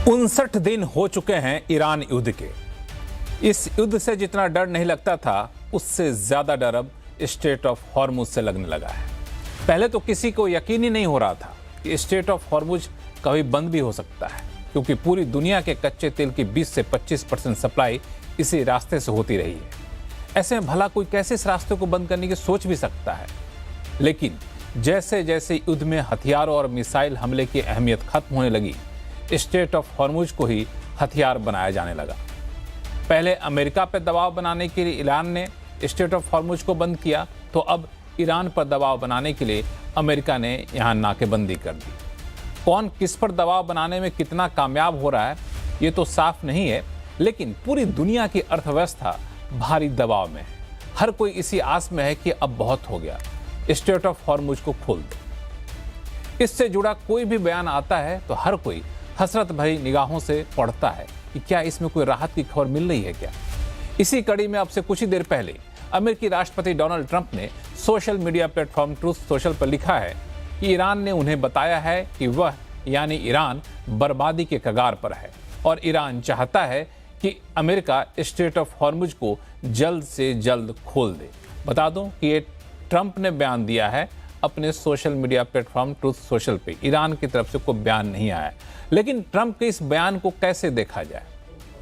59 दिन हो चुके हैं ईरान युद्ध के। इस युद्ध से जितना डर नहीं लगता था, उससे ज्यादा डर अब स्ट्रेट ऑफ हॉर्मुज से लगने लगा है। पहले तो किसी को यकीन ही नहीं हो रहा था कि स्ट्रेट ऑफ हॉर्मुज कभी बंद भी हो सकता है, क्योंकि पूरी दुनिया के कच्चे तेल की 20 से 25% सप्लाई इसी रास्ते से होती रही है। ऐसे में भला कोई कैसे इस रास्ते को बंद करने की सोच भी सकता है। लेकिन जैसे जैसे युद्ध में हथियारों और मिसाइल हमले की अहमियत खत्म होने लगी, स्ट्रेट ऑफ हॉर्मुज को ही हथियार बनाया जाने लगा। पहले अमेरिका पर दबाव बनाने के लिए ईरान ने स्ट्रेट ऑफ हॉर्मुज को बंद किया, तो अब ईरान पर दबाव बनाने के लिए अमेरिका ने यहां नाकेबंदी कर दी। कौन किस पर दबाव बनाने में कितना कामयाब हो रहा है, ये तो साफ नहीं है, लेकिन पूरी दुनिया की अर्थव्यवस्था भारी दबाव में है। हर कोई इसी आस में है कि अब बहुत हो गया, स्ट्रेट ऑफ हॉर्मुज को खोल दे। इससे जुड़ा कोई भी बयान आता है तो हर कोई हसरत भरी निगाहों से पढ़ता है कि क्या इसमें कोई राहत की खबर मिल रही है क्या। इसी कड़ी में अब से कुछ ही देर पहले अमेरिकी राष्ट्रपति डोनाल्ड ट्रंप ने social media platform truth social पर लिखा है कि ईरान ने उन्हें बताया है कि वह यानी ईरान बर्बादी के कगार पर है और ईरान चाहता है कि अमेरिका स्ट्रेट ऑफ हॉर्मुज को जल्द से जल्द खोल दे। बता दूं कि ये ट्रंप ने बयान दिया है अपने social media platform truth social पे। ईरान की तरफ से कोई बयान नहीं आया। लेकिन ट्रंप के इस बयान को कैसे देखा जाए?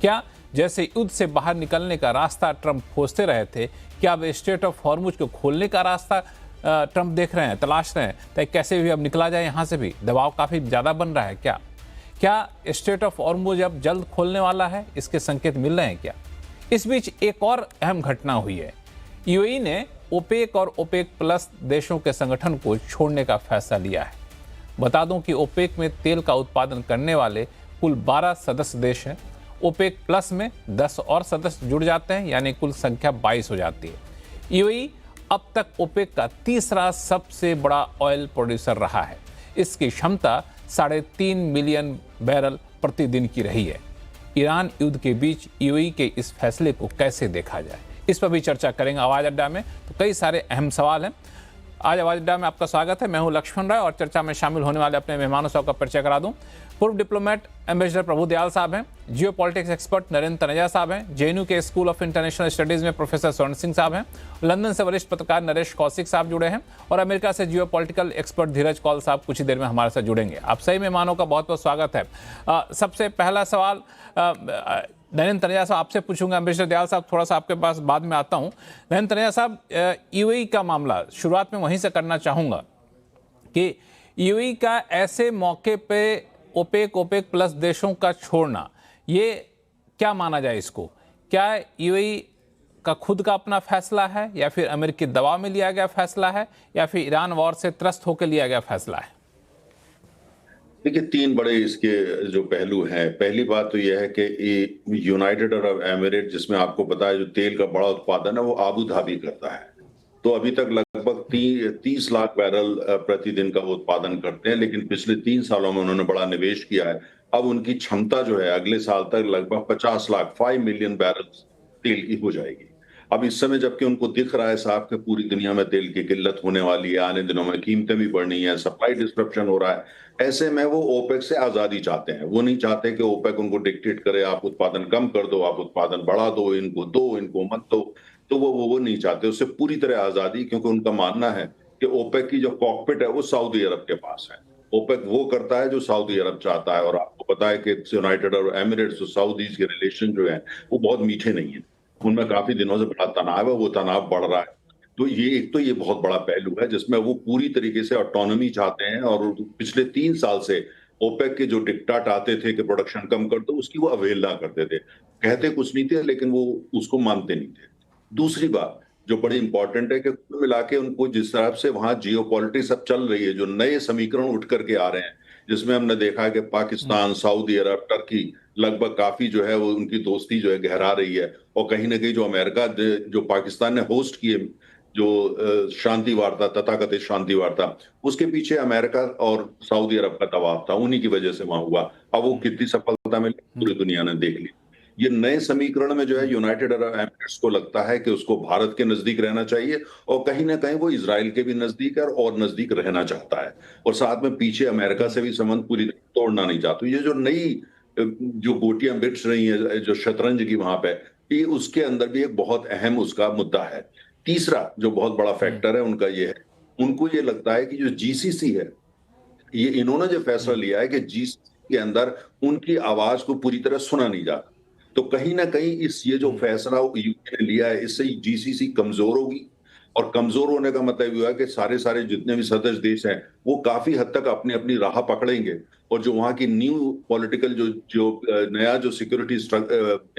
क्या जैसे युद्ध से बाहर निकलने का रास्ता ट्रंप खोजते रहे थे, क्या अब स्ट्रेट ऑफ हॉर्मुज को खोलने का रास्ता ट्रंप देख रहे हैं, तलाश रहे हैं, ताकि कैसे भी अब निकला जाए? यहाँ से भी दबाव काफ़ी ज़्यादा बन रहा है। क्या स्ट्रेट ऑफ हॉर्मुज अब जल्द खोलने वाला है? इसके संकेत मिल रहे हैं क्या? इस बीच एक और अहम घटना हुई है। यूएई ने ओपेक और ओपेक प्लस देशों के संगठन को छोड़ने का फैसला लिया है। बता दूं कि ओपेक में तेल का उत्पादन करने वाले कुल 12 सदस्य देश हैं। ओपेक प्लस में 10 और सदस्य जुड़ जाते हैं, यानी कुल संख्या 22 हो जाती है। यूएई अब तक ओपेक का तीसरा सबसे बड़ा ऑयल प्रोड्यूसर रहा है। इसकी क्षमता 3.5 मिलियन बैरल प्रतिदिन की रही है। ईरान युद्ध के बीच यूएई के इस फैसले को कैसे देखा जाए, इस पर भी चर्चा करेंगे आवाज़ अड्डा में। तो कई सारे अहम सवाल हैं। आज आवाज़ अड्डा में आपका स्वागत है। मैं हूं लक्ष्मण राय और चर्चा में शामिल होने वाले अपने मेहमानों से आपका परिचय करा दूं। पूर्व डिप्लोमेट एम्बेसडर प्रभु दयाल साहब हैं, जियो पॉलिटिक्स एक्सपर्ट नरेंद्र तनेजा साहब हैं, जेएनयू के स्कूल ऑफ इंटरनेशनल स्टडीज में प्रोफेसर स्वर्ण सिंह साहब हैं, लंदन से वरिष्ठ पत्रकार नरेश कौशिक साहब जुड़े हैं और अमेरिका से जियो पॉलिटिकल एक्सपर्ट धीरज कौल साहब कुछ ही देर में हमारे साथ जुड़ेंगे। आप सही मेहमानों का बहुत बहुत स्वागत है। सबसे पहला सवाल नरेंद्र तनेजा साहब आपसे पूछूंगा। एम्बेसडर दयाल साहब थोड़ा सा आपके पास बाद में आता हूं। नरेंद्र तनेजा साहब, यूएई का मामला शुरुआत में वहीं से करना चाहूंगा कि यूएई का ऐसे मौके पे ओपेक प्लस देशों का छोड़ना, ये क्या माना जाए इसको? क्या यूएई का खुद का अपना फैसला है, या फिर अमेरिकी दबाव में लिया गया फैसला है, या फिर ईरान वॉर से त्रस्त होकर लिया गया फैसला है? देखिए, तीन बड़े इसके जो पहलू हैं। पहली बात तो यह है कि यूनाइटेड अरब एमिरेट, जिसमें आपको पता है जो तेल का बड़ा उत्पादन है वो आबू धाबी करता है, तो अभी तक लगभग 30 लाख बैरल प्रतिदिन का वो उत्पादन करते हैं। लेकिन पिछले 3 सालों में उन्होंने बड़ा निवेश किया है। अब उनकी क्षमता जो है अगले साल तक लगभग 50 लाख 5 मिलियन बैरल तेल की हो जाएगी। अब इस समय जबकि उनको दिख रहा है साहब कि पूरी दुनिया में तेल की किल्लत होने वाली है, आने दिनों में कीमतें भी बढ़नी है, सप्लाई डिस्ट्रप्शन हो रहा है, ऐसे में वो ओपेक से आजादी चाहते हैं। वो नहीं चाहते कि ओपेक उनको डिक्टेट करे, आप उत्पादन कम कर दो, आप उत्पादन बढ़ा दो, इनको मत दो। तो वो नहीं चाहते, उससे पूरी तरह आजादी, क्योंकि उनका मानना है कि ओपेक की जो कॉकपिट है वो सऊदी अरब के पास है। ओपेक वो करता है जो सऊदी अरब चाहता है, और आपको पता है कि यूनाइटेड अरब एमिरेट्स और सऊदीज के रिलेशन जो है वो बहुत मीठे नहीं है, उनमें काफी दिनों से बड़ा तनाव है, वो तनाव बढ़ रहा है। तो ये बहुत बड़ा पहलू है जिसमें वो पूरी तरीके से ऑटोनॉमी चाहते हैं। और पिछले 3 साल से ओपेक के जो डिक्टाट आते थे कि प्रोडक्शन कम कर दो, उसकी वो अवहेलना करते थे। कहते कुछ नहीं थे, लेकिन वो उसको मानते नहीं थे। दूसरी बात जो बड़ी इंपॉर्टेंट है कि कुल मिला के उनको जिस तरह से वहां जियो पॉलिटिक्स अब चल रही है, जो नए समीकरण उठ करके आ रहे हैं, जिसमें हमने देखा है कि पाकिस्तान, सऊदी अरब, टर्की लगभग काफी जो है वो उनकी दोस्ती जो है गहरा रही है। और कहीं ना कहीं जो अमेरिका, जो पाकिस्तान ने होस्ट किए जो शांति वार्ता, तथाकथित शांति वार्ता, उसके पीछे अमेरिका और सऊदी अरब का दबाव था, उन्हीं की वजह से वहां हुआ। अब वो कितनी सफलता मिली पूरी दुनिया ने देख ली। ये नए समीकरण में जो है यूनाइटेड अरब एमिरेट्स को लगता है कि उसको भारत के नजदीक रहना चाहिए, और कहीं ना कहीं वो इजराइल के भी नजदीक है और नजदीक रहना चाहता है, और साथ में पीछे अमेरिका से भी संबंध पूरी तोड़ना नहीं चाहता। ये जो नई जो गोटियां बिछ रही हैं जो शतरंज की वहां पे, ये उसके अंदर भी एक बहुत अहम उसका मुद्दा है। तीसरा जो बहुत बड़ा फैक्टर है उनका ये है, उनको ये लगता है कि जो जीसीसी है, ये इन्होंने जो फैसला लिया है कि जीसीसी के अंदर उनकी आवाज को पूरी तरह सुना नहीं जाता, तो कहीं ना कहीं इस ये जो फैसला यूके ने लिया है, इससे जीसीसी कमजोर होगी। और कमजोर होने का मतलब ये हुआ कि सारे सारे जितने भी सदस्य देश हैं वो काफी हद तक अपनी अपनी राह पकड़ेंगे, और जो वहां की न्यू पॉलिटिकल जो जो नया जो सिक्योरिटी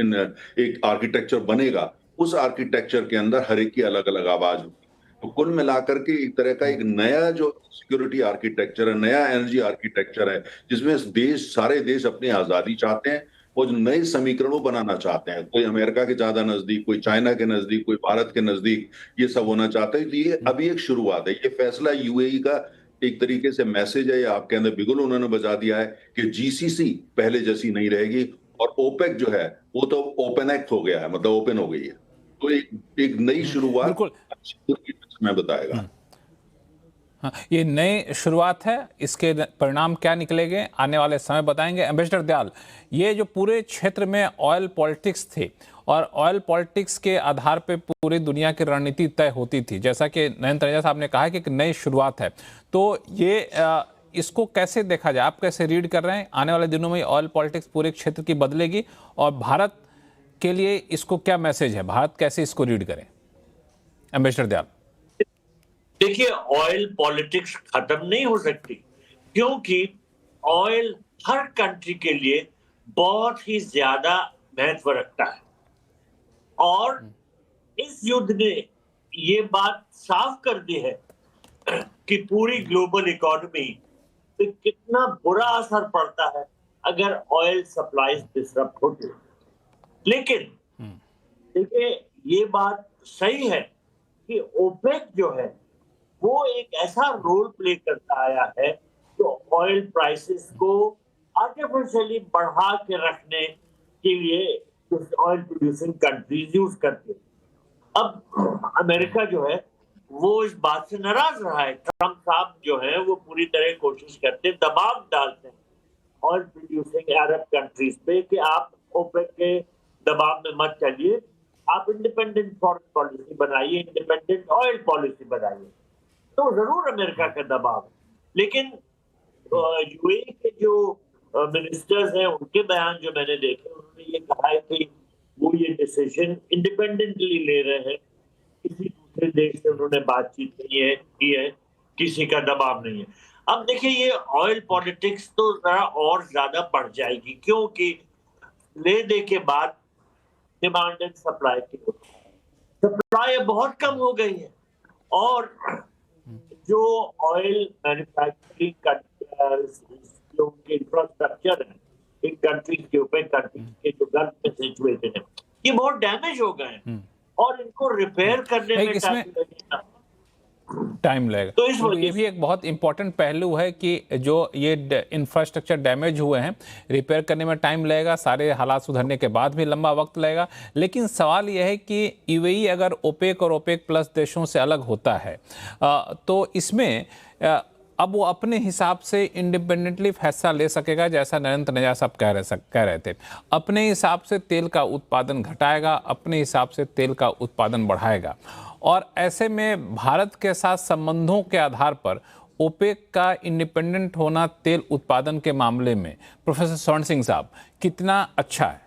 इन एक आर्किटेक्चर बनेगा, उस आर्किटेक्चर के अंदर हर एक की अलग अलग आवाज होगी। तो कुल मिलाकर के एक तरह का एक नया जो सिक्योरिटी आर्किटेक्चर है, नया एनर्जी आर्किटेक्चर है, जिसमें देश सारे देश अपनी आजादी चाहते हैं और जो नए समीकरण वो बनाना चाहते हैं। कोई अमेरिका के ज्यादा नजदीक, कोई चाइना के नजदीक, कोई भारत के नजदीक, ये सब होना चाहता है। तो ये अभी एक शुरुआत है। ये फैसला यूएई का एक तरीके से मैसेज है, या आपके अंदर बिगुल उन्होंने बजा दिया है कि जीसीसी पहले जैसी नहीं रहेगी, और ओपेक जो है वो तो ओपन एक्ट हो गया है, मतलब ओपन हो गई है। तो एक नई शुरुआत बिल्कुल। समय बताएगा। हाँ, ये नई शुरुआत है, इसके परिणाम क्या निकलेंगे आने वाले समय बताएंगे। एम्बेसडर दयाल, ये जो पूरे क्षेत्र में ऑयल पॉलिटिक्स थी और ऑयल पॉलिटिक्स के आधार पे पूरी दुनिया की रणनीति तय होती थी, जैसा कि नयन तनेजा साहब ने कहा कि एक नई शुरुआत है, तो ये इसको कैसे देखा जाए, आप कैसे रीड कर रहे हैं? आने वाले दिनों में ऑयल पॉलिटिक्स पूरे क्षेत्र की बदलेगी और भारत के लिए इसको क्या मैसेज है, भारत कैसे इसको रीड करें? एम्बेसडर दयाल। देखिए, ऑयल पॉलिटिक्स खत्म नहीं हो सकती, क्योंकि ऑयल हर कंट्री के लिए बहुत ही ज्यादा महत्व रखता है। और इस युद्ध ने ये बात साफ कर दी है कि पूरी ग्लोबल इकोनॉमी पे कितना बुरा असर पड़ता है अगर ऑयल सप्लाई डिसरप्ट होती है। लेकिन देखिए, ये बात सही है कि ओपेक जो है वो एक ऐसा रोल प्ले करता आया है जो ऑयल प्राइसेस को आर्टिफिशियली बढ़ा के रखने के लिए ऑयल प्रोड्यूसिंग कंट्रीज यूज करते हैं। अब अमेरिका जो है वो इस बात से नाराज रहा है। ट्रम्प साहब जो है वो पूरी तरह कोशिश करते, दबाव डालते हैं ऑयल प्रोड्यूसिंग अरब कंट्रीज पे कि आप ओपेक के दबाव में मत चलिए, आप इंडिपेंडेंट फॉरेन पॉलिसी बनाइए, इंडिपेंडेंट ऑयल पॉलिसी बनाइए। तो जरूर अमेरिका का दबाव है, लेकिन यूएई के जो मिनिस्टर्स हैं उनके बयान जो मैंने देखे, उन्होंने ये कहा है कि वो ये डिसीजन इंडिपेंडेंटली ले रहे हैं, किसी दूसरे देश से उन्होंने बातचीत नहीं है की है, किसी का दबाव नहीं है। अब देखिए, ये ऑयल पॉलिटिक्स तो जरा और ज्यादा बढ़ जाएगी, क्योंकि ले दे के बाद डिमांड एंड सप्लाई की होती है। सप्लाई बहुत कम हो गई है, और जो ऑयल मैन्युफैक्चरिंग जो इंफ्रास्ट्रक्चर है इन कंट्रीज के ऊपर, कंट्रीज के जो गर्भ में सिचुएटेड है, ये बहुत डैमेज हो गए हैं और इनको रिपेयर करने में टाइम लगेगा। तो ये भी एक बहुत इंपॉर्टेंट पहलू है कि जो ये इंफ्रास्ट्रक्चर डैमेज हुए हैं, रिपेयर करने में टाइम लगेगा, सारे हालात सुधरने के बाद भी लंबा वक्त लगेगा। लेकिन सवाल यह है कि यूएई अगर ओपेक और ओपेक प्लस देशों से अलग होता है तो इसमें अब वो अपने हिसाब से इंडिपेंडेंटली फैसला ले सकेगा, जैसा नयन तनेजा साहब कह रहे थे। अपने हिसाब से तेल का उत्पादन घटाएगा, अपने हिसाब से तेल का उत्पादन बढ़ाएगा, और ऐसे में भारत के साथ संबंधों के आधार पर ओपेक का इंडिपेंडेंट होना तेल उत्पादन के मामले में, प्रोफेसर स्वर्ण सिंह साहब, कितना अच्छा है?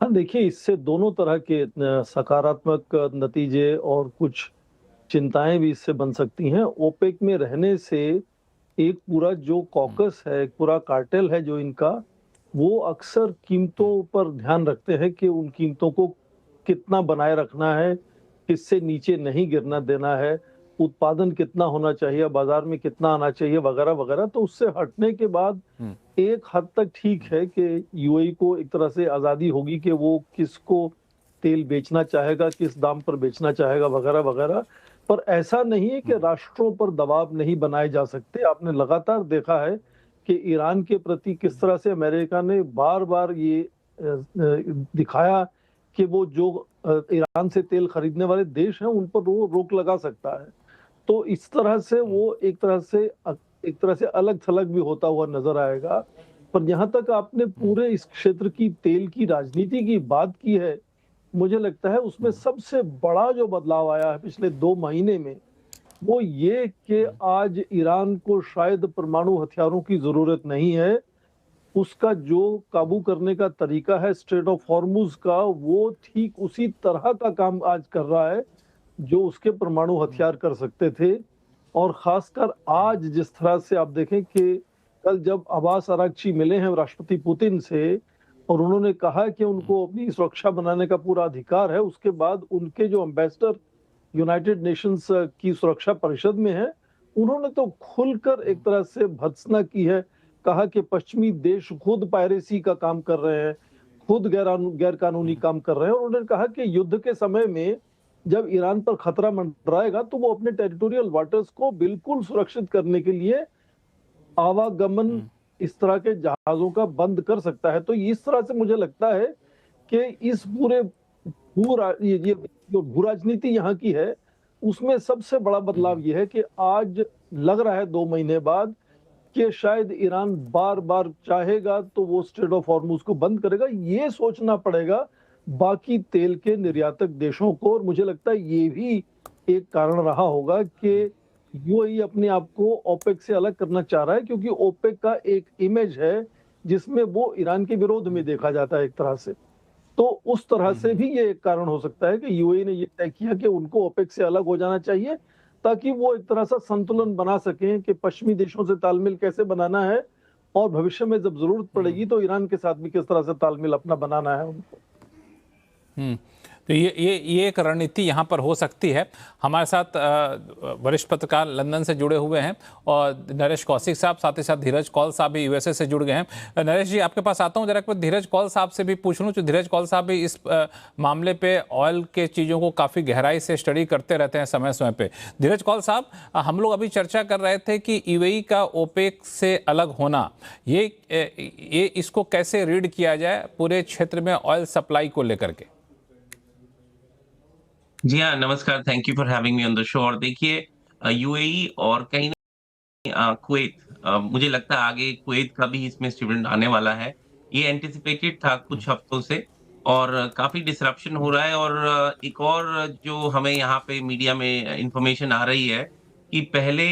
हाँ, देखिए, इससे दोनों तरह के सकारात्मक नतीजे और कुछ चिंताएं भी इससे बन सकती हैं। ओपेक में रहने से एक पूरा जो कॉकस है, एक पूरा कार्टेल है जो इनका, वो अक्सर कीमतों पर ध्यान रखते हैं कि उन कीमतों को कितना बनाए रखना है, किससे नीचे नहीं गिरना देना है, उत्पादन कितना होना चाहिए, बाजार में कितना आना चाहिए, वगैरह वगैरह। तो उससे हटने के बाद एक हद तक ठीक है कि यूएई को एक तरह से आजादी होगी कि वो किसको तेल बेचना चाहेगा, किस दाम पर बेचना चाहेगा, वगैरह वगैरह। पर ऐसा नहीं है कि राष्ट्रों पर दबाव नहीं बनाए जा सकते। आपने लगातार देखा है कि ईरान के प्रति किस तरह से अमेरिका ने बार बार ये दिखाया कि वो जो ईरान से तेल खरीदने वाले देश हैं उन पर वो रोक लगा सकता है। तो इस तरह से वो एक तरह से एक तरह से अलग थलग भी होता हुआ नजर आएगा। पर जहां तक आपने पूरे इस क्षेत्र की तेल की राजनीति की बात की है, मुझे लगता है उसमें सबसे बड़ा जो बदलाव आया है पिछले 2 महीने में, वो ये कि आज ईरान को शायद परमाणु हथियारों की जरूरत नहीं है। उसका जो काबू करने का तरीका है स्ट्रेट ऑफ हॉर्मुज का, वो ठीक उसी तरह का काम आज कर रहा है जो उसके परमाणु हथियार कर सकते थे। और खासकर आज जिस तरह से आप देखें कि कल जब अब्बास अरागची मिले हैं राष्ट्रपति पुतिन से और उन्होंने कहा कि उनको अपनी सुरक्षा बनाने का पूरा अधिकार है, उसके बाद उनके जो एम्बेसडर यूनाइटेड नेशंस की सुरक्षा परिषद में है, उन्होंने तो खुलकर एक तरह से भर्त्सना की है। कहा कि पश्चिमी देश खुद पायरेसी का काम कर रहे हैं, खुद गैर कानूनी काम कर रहे हैं। और उन्होंने कहा कि युद्ध के समय में जब ईरान पर खतरा मंडराएगा तो वो अपने टेरिटोरियल वाटर्स को बिल्कुल सुरक्षित करने के लिए आवागमन इस तरह के जहाजों का बंद कर सकता है। तो इस तरह से मुझे लगता है कि इस पूरे ये जो भू राजनीति यहाँ की है, उसमें सबसे बड़ा बदलाव ये है कि आज लग रहा है 2 महीने बाद कि शायद ईरान बार बार चाहेगा तो वो स्ट्रेट ऑफ हॉर्मुज को बंद करेगा। ये सोचना पड़ेगा बाकी तेल के निर्यातक देशों को। और मुझे लगता है ये भी एक कारण रहा होगा कि यूएई अपने आप को ओपेक से अलग करना चाह रहा है, क्योंकि ओपेक का एक इमेज है जिसमें वो ईरान के विरोध में देखा जाता है एक तरह से। तो उस तरह से भी ये एक कारण हो सकता है कि यूएई ने ये तय किया कि उनको ओपेक से अलग हो जाना चाहिए, ताकि वो एक तरह से संतुलन बना सकें कि पश्चिमी देशों से तालमेल कैसे बनाना है और भविष्य में जब जरूरत पड़ेगी तो ईरान के साथ भी किस तरह से तालमेल अपना बनाना है उनको। तो ये एक रणनीति यहाँ पर हो सकती है। हमारे साथ वरिष्ठ पत्रकार लंदन से जुड़े हुए हैं और नरेश कौशिक साहब, साथ ही साथ धीरज कौल साहब भी यूएसए से जुड़ गए हैं। नरेश जी, आपके पास आता हूँ, जरा एक बार धीरज कौल साहब से भी पूछ लूँ। तो धीरज कौल साहब भी इस मामले पे ऑयल के चीज़ों को काफ़ी गहराई से स्टडी करते रहते हैं समय समय पे। धीरज कौल साहब, हम लोग अभी चर्चा कर रहे थे कि यूएई का ओपेक से अलग होना, ये इसको कैसे रीड किया जाए पूरे क्षेत्र में ऑयल सप्लाई को लेकर के? जी हाँ, नमस्कार। Thank you for having me on the show. और देखिए, यूएई और कहीं ना कुवैत, मुझे लगता है आगे कुवैत का भी इसमें स्टूडेंट आने वाला है। ये एंटिसिपेटेड था कुछ हफ्तों से और काफी डिसरप्शन हो रहा है। और एक और जो हमें यहाँ पे मीडिया में इंफॉर्मेशन आ रही है कि पहले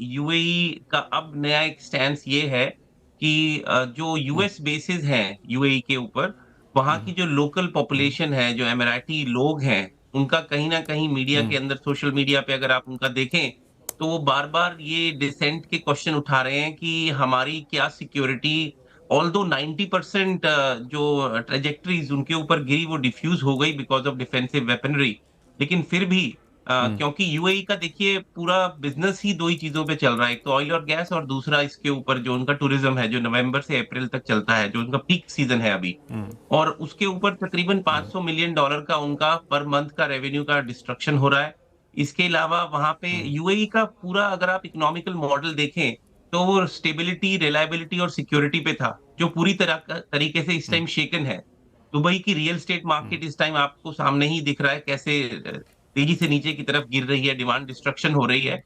यूएई का अब नया एक स्टैंस ये है कि जो यूएस बेसिस हैं यूएई के ऊपर, वहाँ की जो लोकल पॉपुलेशन है, जो एमिराती लोग हैं, उनका कहीं ना कहीं मीडिया के अंदर, सोशल मीडिया पे अगर आप उनका देखें तो वो बार बार ये डिसेंट के क्वेश्चन उठा रहे हैं कि हमारी क्या सिक्योरिटी, ऑल्दो 90% जो ट्रेजेक्टरीज उनके ऊपर गिरी वो डिफ्यूज हो गई बिकॉज ऑफ डिफेंसिव वेपनरी, लेकिन फिर भी क्योंकि यूएई का देखिए पूरा बिजनेस ही दो ही चीजों पे चल रहा है, एक तो ऑयल और गैस और दूसरा इसके ऊपर जो उनका टूरिज्म है, जो नवंबर से अप्रैल तक चलता है, जो उनका पीक सीजन है अभी। और उसके ऊपर तकरीबन $500 मिलियन का उनका पर मंथ का रेवेन्यू का डिस्ट्रक्शन हो रहा है। इसके अलावा वहां पे यूएई का पूरा अगर आप इकोनॉमिकल मॉडल देखें तो वो स्टेबिलिटी, रिलायबिलिटी और सिक्योरिटी पे था, जो पूरी तरीके से इस टाइम शेकन है। दुबई की रियल एस्टेट मार्केट इस टाइम आपको सामने ही दिख रहा है कैसे तेजी से नीचे की तरफ गिर रही है, डिमांड डिस्ट्रक्शन हो रही है।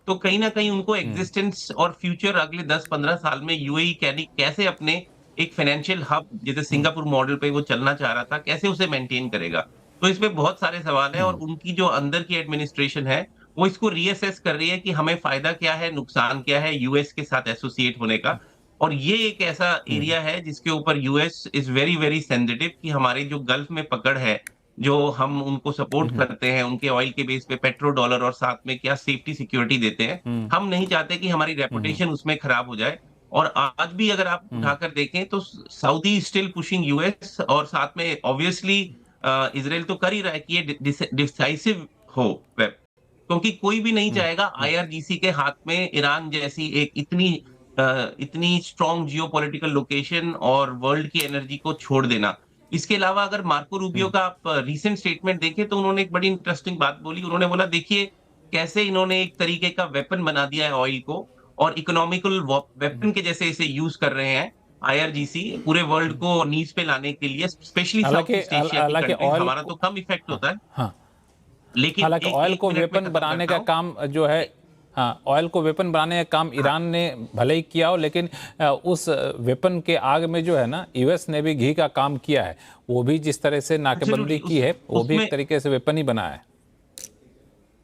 तो कहीं ना कहीं उनको एग्जिस्टेंस और फ्यूचर अगले 10-15 साल में यूएई कैसे अपने एक फाइनेंशियल हब जैसे सिंगापुर मॉडल पे वो चलना चाह रहा था, कैसे उसे मेंटेन करेगा। तो इसमें बहुत सारे सवाल हैं और उनकी जो अंदर की एडमिनिस्ट्रेशन है वो इसको रीअसेस कर रही है कि हमें फायदा क्या है, नुकसान क्या है यूएस के साथ एसोसिएट होने का। और ये एक ऐसा एरिया है जिसके ऊपर US is very very sensitive कि हमारे जो गल्फ में पकड़ है, जो हम उनको सपोर्ट करते हैं उनके ऑयल के बेस पे पेट्रो डॉलर और साथ में क्या सेफ्टी सिक्योरिटी देते हैं, हम नहीं चाहते कि हमारी रेपुटेशन उसमें खराब हो जाए। और आज भी अगर आप उठाकर देखें तो सऊदी स्टिल पुशिंग यूएस, और साथ में ऑब्वियसली इजराइल तो कर ही रहा है कि ये डिसाइसिव हो वेब, क्योंकि कोई भी नहीं चाहेगा आईआरजीसी के हाथ में ईरान जैसी एक इतनी स्ट्रॉन्ग जियोपॉलिटिकल लोकेशन और वर्ल्ड की एनर्जी को छोड़ देना। इसके अलावा अगर मार्को रूबियो का आप रीसेंट स्टेटमेंट देखें तो उन्होंने एक बड़ी इंटरेस्टिंग बात बोली। उन्होंने बोला देखिए कैसे इन्होंने एक तरीके का वेपन बना दिया है ऑयल को, और इकोनॉमिकल वेपन के जैसे इसे यूज कर रहे हैं आईआरजीसी पूरे वर्ल्ड को नीज पे लाने के लिए, स्पेशली साउथ ईस्ट एशिया की कंट्रीज। हमारा तो कम इफेक्ट होता है, हाँ, लेकिन हालांकि ऑयल को वेपन बनाने का काम जो है, ऑयल को वेपन बनाने का काम ईरान ने भले ही किया हो, लेकिन उस वेपन के आग में जो है ना, यूएस ने भी घी का काम किया है। वो भी जिस तरह से नाकेबंदी की है, वो भी एक तरीके से वेपन ही बना है।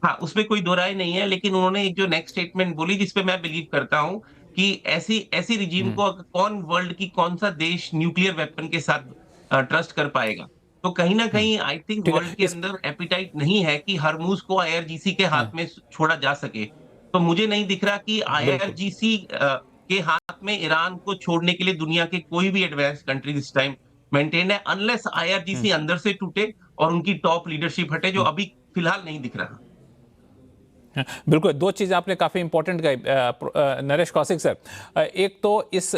हाँ, उसमें कोई दो राय नहीं है, लेकिन उन्होंने एक जो नेक्स्ट स्टेटमेंट बोली, जिसपे मैं बिलीव करता हूँ कि ऐसी ऐसी रिजीम को कौन, वर्ल्ड की कौन सा देश न्यूक्लियर वेपन के साथ ट्रस्ट कर पाएगा। तो कहीं ना कहीं आई थिंक ठीक है, वर्ल्ड के अंदर एपिटाइट नहीं है कि हरमुज को आईआरजीसी के हाथ में छोड़ा जा सके। तो मुझे नहीं दिख रहा कि आईआरजीसी के हाथ में ईरान को छोड़ने के लिए दुनिया के कोई भी एडवांस कंट्री इस टाइम मेंटेन है, अनलेस आईआरजीसी अंदर से टूटे और उनकी टॉप लीडरशिप हटे, जो अभी फिलहाल नहीं दिख रहा। बिल्कुल, दो चीज़ आपने काफ़ी इंपॉर्टेंट कही नरेश कौशिक सर। एक तो इस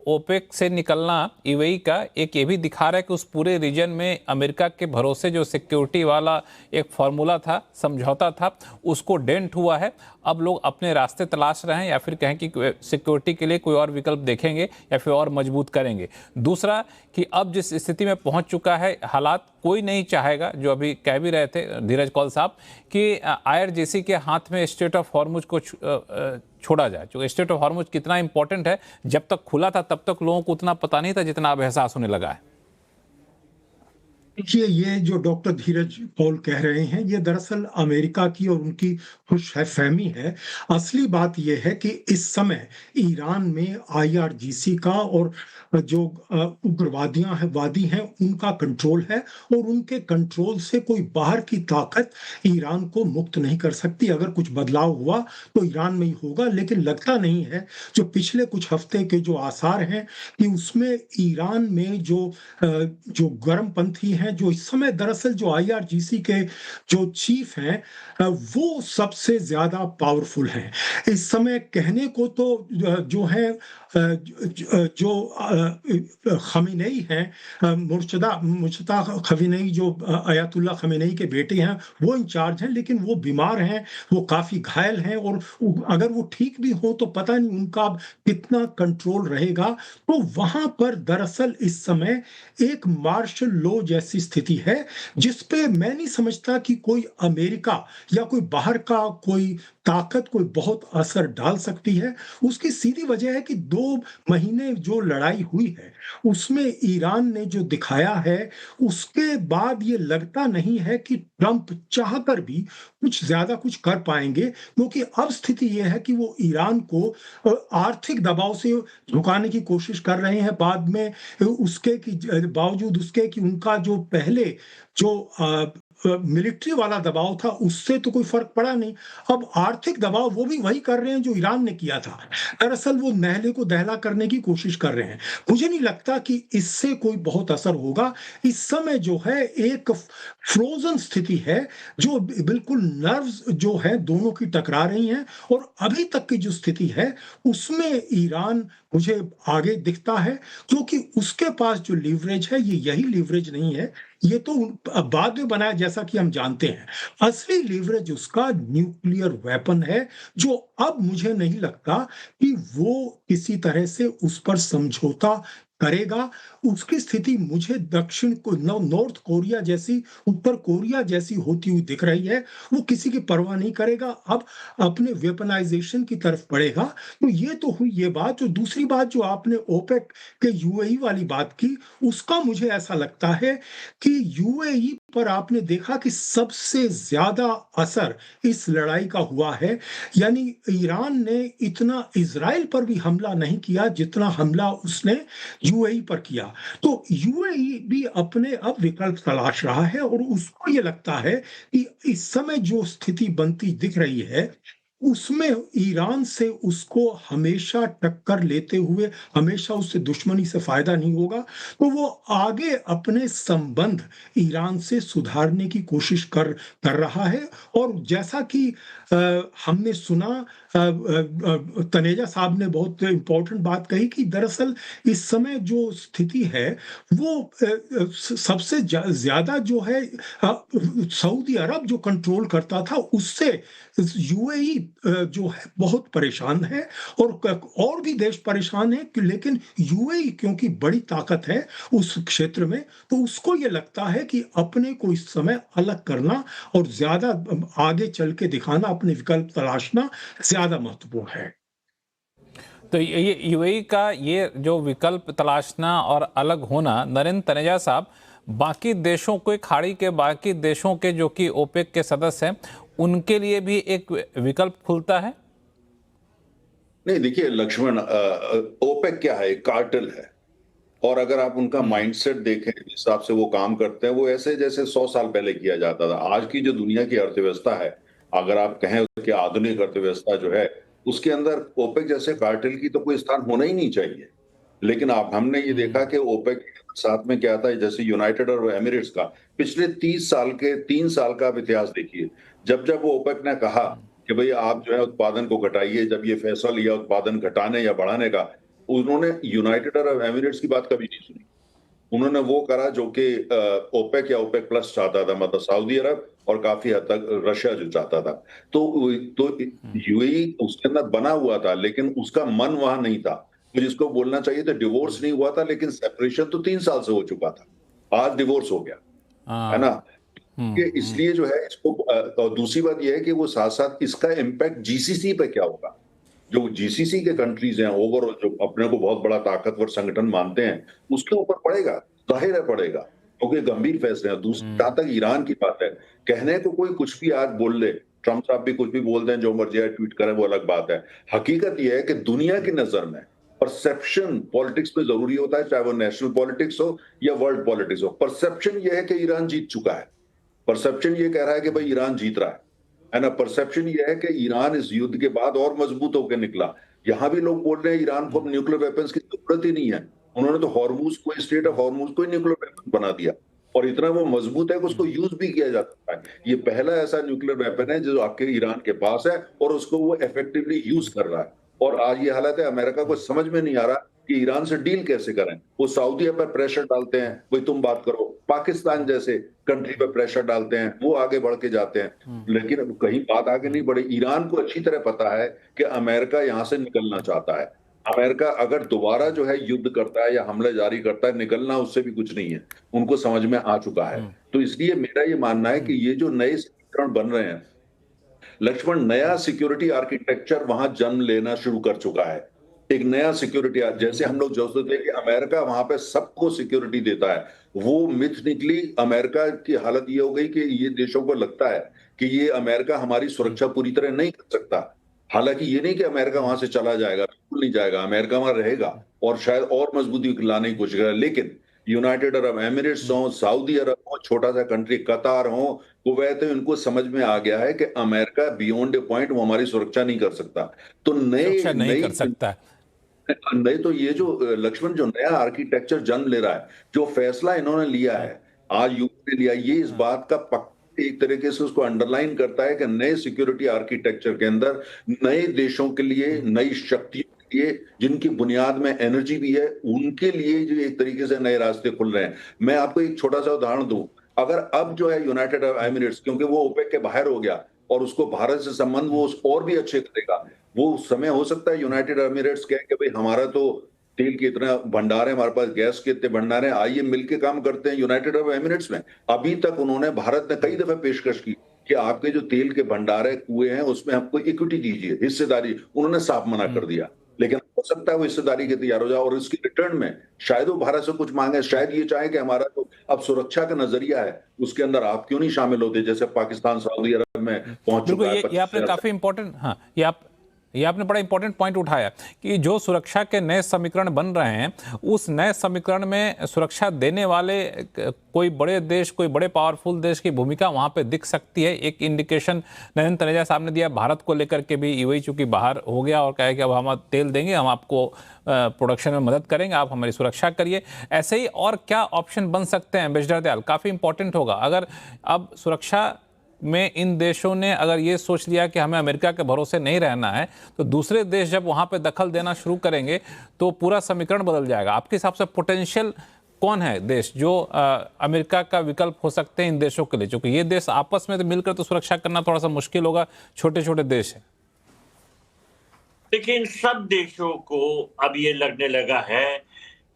ओपेक से निकलना यूएई का एक ये भी दिखा रहा है कि उस पूरे रीजन में अमेरिका के भरोसे जो सिक्योरिटी वाला एक फार्मूला था, समझौता था, उसको डेंट हुआ है। अब लोग अपने रास्ते तलाश रहे हैं, या फिर कहें कि सिक्योरिटी के लिए कोई और विकल्प देखेंगे या फिर और मजबूत करेंगे। दूसरा कि अब जिस स्थिति में पहुंच चुका है हालात, कोई नहीं चाहेगा, जो अभी कह भी रहे थे धीरज कौल साहब, कि आईआरजीसी के हाथ में स्ट्रेट ऑफ हॉर्मुज को छोड़ा जाए। जो स्ट्रेट ऑफ हॉर्मुज कितना इंपॉर्टेंट है, जब तक खुला था तब तक लोगों को उतना पता नहीं था जितना अब एहसास होने लगा है। देखिए, ये जो डॉक्टर धीरज कौल कह रहे हैं, ये दरअसल अमेरिका की और उनकी खुशफहमी है। असली बात यह है कि इस समय ईरान में आईआरजीसी का और जो वादी हैं उनका कंट्रोल है, और उनके कंट्रोल से कोई बाहर की ताकत ईरान को मुक्त नहीं कर सकती। अगर कुछ बदलाव हुआ तो ईरान में ही होगा, लेकिन लगता नहीं है। जो पिछले कुछ हफ्ते के जो आसार हैं कि उसमें ईरान में जो गर्मपंथी हैं, जो इस समय दरअसल जो आईआरजीसी के जो चीफ हैं, वो सबसे ज्यादा पावरफुल हैं इस समय। कहने को तो जो है जो खमीनेई हैं, मुर्तजा खमीनेई, जो अयातुल्ला खमीनेई के बेटे हैं, वो इंचार्ज हैं, लेकिन वो बीमार हैं, वो काफी घायल हैं, और अगर वो ठीक भी हो तो पता नहीं उनका कितना कंट्रोल रहेगा। तो वहां पर दरअसल इस समय एक मार्शल लॉ जैसी स्थिति है, जिसपे मैं नहीं समझता कि कोई अमेरिका या कोई बाहर का कोई ताकत कोई बहुत असर डाल सकती है। उसकी सीधी वजह है कि 2 महीने जो लड़ाई हुई है उसमें ईरान ने जो दिखाया है, उसके बाद ये लगता नहीं है कि ट्रंप चाहकर भी कुछ कर पाएंगे, क्योंकि अब स्थिति यह है कि वो ईरान को आर्थिक दबाव से झुकाने की कोशिश कर रहे हैं। बाद में उसके कि बावजूद उसके कि उनका जो पहले जो मिलिट्री वाला दबाव था, उससे तो कोई फर्क पड़ा नहीं। अब आर्थिक दबाव वो भी वही कर रहे हैं जो ईरान ने किया था। दरअसल वो नहले को दहला करने की कोशिश कर रहे हैं। मुझे नहीं लगता कि इससे कोई बहुत असर होगा। इस समय जो है एक फ्रोजन स्थिति है, जो बिल्कुल नर्व्स जो है दोनों की टकरा रही हैं, और अभी तक की जो स्थिति है उसमें ईरान मुझे आगे दिखता है, क्योंकि उसके पास जो लीवरेज है ये यही लीवरेज नहीं है, ये तो बाद में बनाया जैसा कि हम जानते हैं। असली लीवरेज उसका न्यूक्लियर वेपन है, जो अब मुझे नहीं लगता कि वो किसी तरह से उस पर समझौता करेगा। उसकी स्थिति मुझे दक्षिण को नॉर्थ कोरिया जैसी, उत्तर कोरिया जैसी होती हुई दिख रही है। वो किसी की परवाह नहीं करेगा, अब अपने वेपनाइजेशन की तरफ बढ़ेगा। तो ये तो हुई ये बात। जो दूसरी बात जो आपने ओपेक के यूएई वाली बात की, उसका मुझे ऐसा लगता है कि यूएई पर आपने देखा कि सबसे ज्यादा असर इस लड़ाई का हुआ है। यानी ईरान ने इतना इजराइल पर भी हमला नहीं किया जितना हमला उसने यूएई पर किया। तो यूएई भी अपने अब विकल्प तलाश रहा है, और उसको ये लगता है कि इस समय जो स्थिति बनती दिख रही है उसमें ईरान से उसको हमेशा टक्कर लेते हुए, हमेशा उससे दुश्मनी से फायदा नहीं होगा। तो वो आगे अपने संबंध ईरान से सुधारने की कोशिश कर रहा है। और जैसा कि हमने सुना, तनेजा साहब ने बहुत इंपॉर्टेंट बात कही कि दरअसल इस समय जो स्थिति है वो सबसे ज्यादा जो है सऊदी अरब जो कंट्रोल करता था, उससे यूएई जो है बहुत परेशान है और भी देश परेशान है लेकिन यूएई क्योंकि बड़ी ताकत है उस क्षेत्र में, तो उसको ये लगता है कि अपने को इस समय अलग करना और ज्यादा आगे चल के दिखाना, अपने विकल्प तलाशना ज्यादा महत्वपूर्ण है। तो ये यूएई का ये जो विकल्प तलाशना और अलग होना, नरेंद्र तनेजा साहब, बाकी देशों को, खाड़ी के बाकी देशों के जो कि ओपेक के सदस्य हैं, उनके लिए भी एक विकल्प खुलता है? नहीं, देखिए लक्ष्मण, ओपेक क्या है? एक कार्टेल है। और अगर आप उनका माइंडसेट देखें, जिस हिसाब से वो काम करते हैं, वो ऐसे जैसे 100 साल पहले किया जाता था। आज की जो दुनिया की अर्थव्यवस्था है, अगर आप कहें कि आधुनिक अर्थव्यवस्था जो है, उसके अंदर ओपेक जैसे कार्टेल की तो कोई स्थान होना ही नहीं चाहिए। लेकिन आप हमने ये देखा कि ओपेक के साथ में क्या था, जैसे यूनाइटेड अरब एमिरेट्स का पिछले 3 साल का आप इतिहास देखिए। जब जब वो ओपेक ने कहा कि भाई आप जो है उत्पादन को घटाइए, जब ये फैसला लिया उत्पादन घटाने या बढ़ाने का, उन्होंने यूनाइटेड अरब एमिरेट्स की बात कभी नहीं सुनी। उन्होंने वो करा जो कि ओपेक या ओपेक प्लस चाहता था, मतलब सऊदी अरब और काफी हद तक रशिया जो चाहता था। तो यूएई उसके अंदर बना हुआ था, लेकिन उसका मन वहां नहीं था। तो जिसको बोलना चाहिए तो डिवोर्स नहीं हुआ था, लेकिन सेपरेशन तो 3 साल से हो चुका था। आज डिवोर्स हो गया, है ना? कि इसलिए जो है इसको, और दूसरी बात यह है कि वो साथ साथ इसका इम्पैक्ट जीसीसी पे क्या होगा। जो जीसीसी के कंट्रीज हैं, ओवरऑल जो अपने को बहुत बड़ा ताकतवर संगठन मानते हैं, उसके ऊपर पड़ेगा, जाहिर है पड़ेगा, क्योंकि गंभीर फैसले हैं। दूसरी, जहां तक ईरान की बात है, कहने को कोई कुछ भी आज बोल ले, ट्रम्प साहब भी कुछ भी बोल दें, जो मर्जी ट्वीट करें, वो अलग बात है। हकीकत यह है कि दुनिया की नजर में परसेप्शन पॉलिटिक्स में जरूरी होता है, चाहे वो नेशनल पॉलिटिक्स हो या वर्ल्ड पॉलिटिक्स हो। परसेप्शन यह है कि ईरान जीत चुका है, परसेप्शन ये कह रहा है कि भाई ईरान जीत रहा है ना? परसेप्शन ये है कि ईरान इस युद्ध के बाद और मजबूत होकर निकला। यहां भी लोग बोल रहे हैं ईरान को न्यूक्लियर वेपन्स की जरूरत ही नहीं है। उन्होंने तो हॉर्मुज को, स्टेट ऑफ हॉर्मुज को न्यूक्लियर वेपन बना दिया, और इतना वो मजबूत है कि उसको यूज भी किया जा सकता है। ये पहला ऐसा न्यूक्लियर वेपन है जो आपके ईरान के पास है, और उसको वो इफेक्टिवली यूज कर रहा है। और आज ये हालत है, अमेरिका को समझ में नहीं आ रहा कि ईरान से डील कैसे करें। वो सऊदी पर प्रेशर डालते हैं, भाई तुम बात करो, पाकिस्तान जैसे कंट्री पर प्रेशर डालते हैं, वो आगे बढ़ के जाते हैं, लेकिन कहीं बात आगे नहीं बढ़ी। ईरान को अच्छी तरह पता है कि अमेरिका यहां से निकलना चाहता है। अमेरिका अगर दोबारा जो है युद्ध करता है या हमले जारी करता है, निकलना उससे भी कुछ नहीं है, उनको समझ में आ चुका है। तो इसलिए मेरा ये मानना है कि ये जो नए समीकरण बन रहे हैं लक्ष्मण, नया सिक्योरिटी आर्किटेक्चर वहां जन्म लेना शुरू कर चुका है। एक नया सिक्योरिटी, जैसे हम लोग जो सोचते हैं कि अमेरिका वहां पे सबको सिक्योरिटी देता है, वो मिथ निकली। अमेरिका की हालत ये हो गई कि ये देशों को लगता है कि ये अमेरिका हमारी सुरक्षा पूरी तरह नहीं कर सकता। हालांकि ये नहीं कि अमेरिका वहां से चला जाएगा, बिल्कुल नहीं जाएगा, अमेरिका वहां रहेगा और शायद और मजबूती लाने की कोशिश करेगा। लेकिन यूनाइटेड अरब एमिरेट्स हो, सऊदी अरब हो, छोटा सा कंट्री कतार हो, कुवैत हो, इनको समझ में आ गया है कि अमेरिका बियॉन्ड ए पॉइंट वो हमारी सुरक्षा नहीं कर सकता। तो नहीं कर सकता। नहीं, तो ये जो लक्ष्मण, जो नया आर्किटेक्चर जन्म ले रहा है, जो फैसला इन्होंने लिया है, आज यूपी ने लिया, ये इस बात का एक तरीके से उसको अंडरलाइन करता है कि नए सिक्योरिटी आर्किटेक्चर के अंदर नए देशों के लिए, नई शक्तियों के लिए, जिनकी बुनियाद में एनर्जी भी है, उनके लिए जो एक तरीके से नए रास्ते खुल रहे हैं। मैं आपको एक छोटा सा उदाहरण दूं, अगर अब जो है यूनाइटेड अरब एमिरेट्स, क्योंकि वो ओपेक के बाहर हो गया और उसको भारत से संबंध वो और भी अच्छे करेगा, वो समय हो सकता है यूनाइटेड अरब एमिरेट्स कहे कि भाई हमारा तो तेल के इतना भंडार है, हमारे पास गैस के इतने भंडार हैं, आइए मिलके काम करते हैं यूनाइटेड अरब एमिरेट्स में। अभी तक उन्होंने, भारत ने कई दफे पेशकश की कि आपके जो तेल के भंडार है, कुएं हैं, उसमें आपको इक्विटी दीजिए, हिस्सेदारी, उन्होंने साफ मना कर दिया। लेकिन हो सकता है वो हिस्सेदारी के तैयार हो जाए और इसके रिटर्न में शायद वो भारत से कुछ मांगे, शायद ये चाहे कि हमारा तो अब सुरक्षा का नजरिया है, उसके अंदर आप क्यों नहीं शामिल होते, जैसे पाकिस्तान सऊदी अरब में पहुंच चुका है। ये आपने काफी इंपॉर्टेंट, हाँ, ये आपने बड़ा इंपॉर्टेंट पॉइंट उठाया कि जो सुरक्षा के नए समीकरण बन रहे हैं, उस नए समीकरण में सुरक्षा देने वाले कोई बड़े देश, कोई बड़े पावरफुल देश की भूमिका वहां पे दिख सकती है। एक इंडिकेशन नरेंद्र तनेजा साहब ने दिया भारत को लेकर के भी, यूएई चूंकि बाहर हो गया और कहे कि अब हम तेल देंगे, हम आपको प्रोडक्शन में मदद करेंगे, आप हमारी सुरक्षा करिए। ऐसे ही और क्या ऑप्शन बन सकते हैं एम्बेसडर दयाल? काफ़ी इंपॉर्टेंट होगा अगर अब सुरक्षा में इन देशों ने अगर ये सोच लिया कि हमें अमेरिका के भरोसे नहीं रहना है, तो दूसरे देश जब वहां पे दखल देना शुरू करेंगे तो पूरा समीकरण बदल जाएगा। आपके हिसाब से पोटेंशियल कौन है देश जो अमेरिका का विकल्प हो सकते हैं इन देशों के लिए? क्योंकि ये देश आपस में तो मिलकर तो सुरक्षा करना थोड़ा सा मुश्किल होगा, छोटे छोटे देश हैं। देखिए, इन सब देशों को अब ये लगने लगा है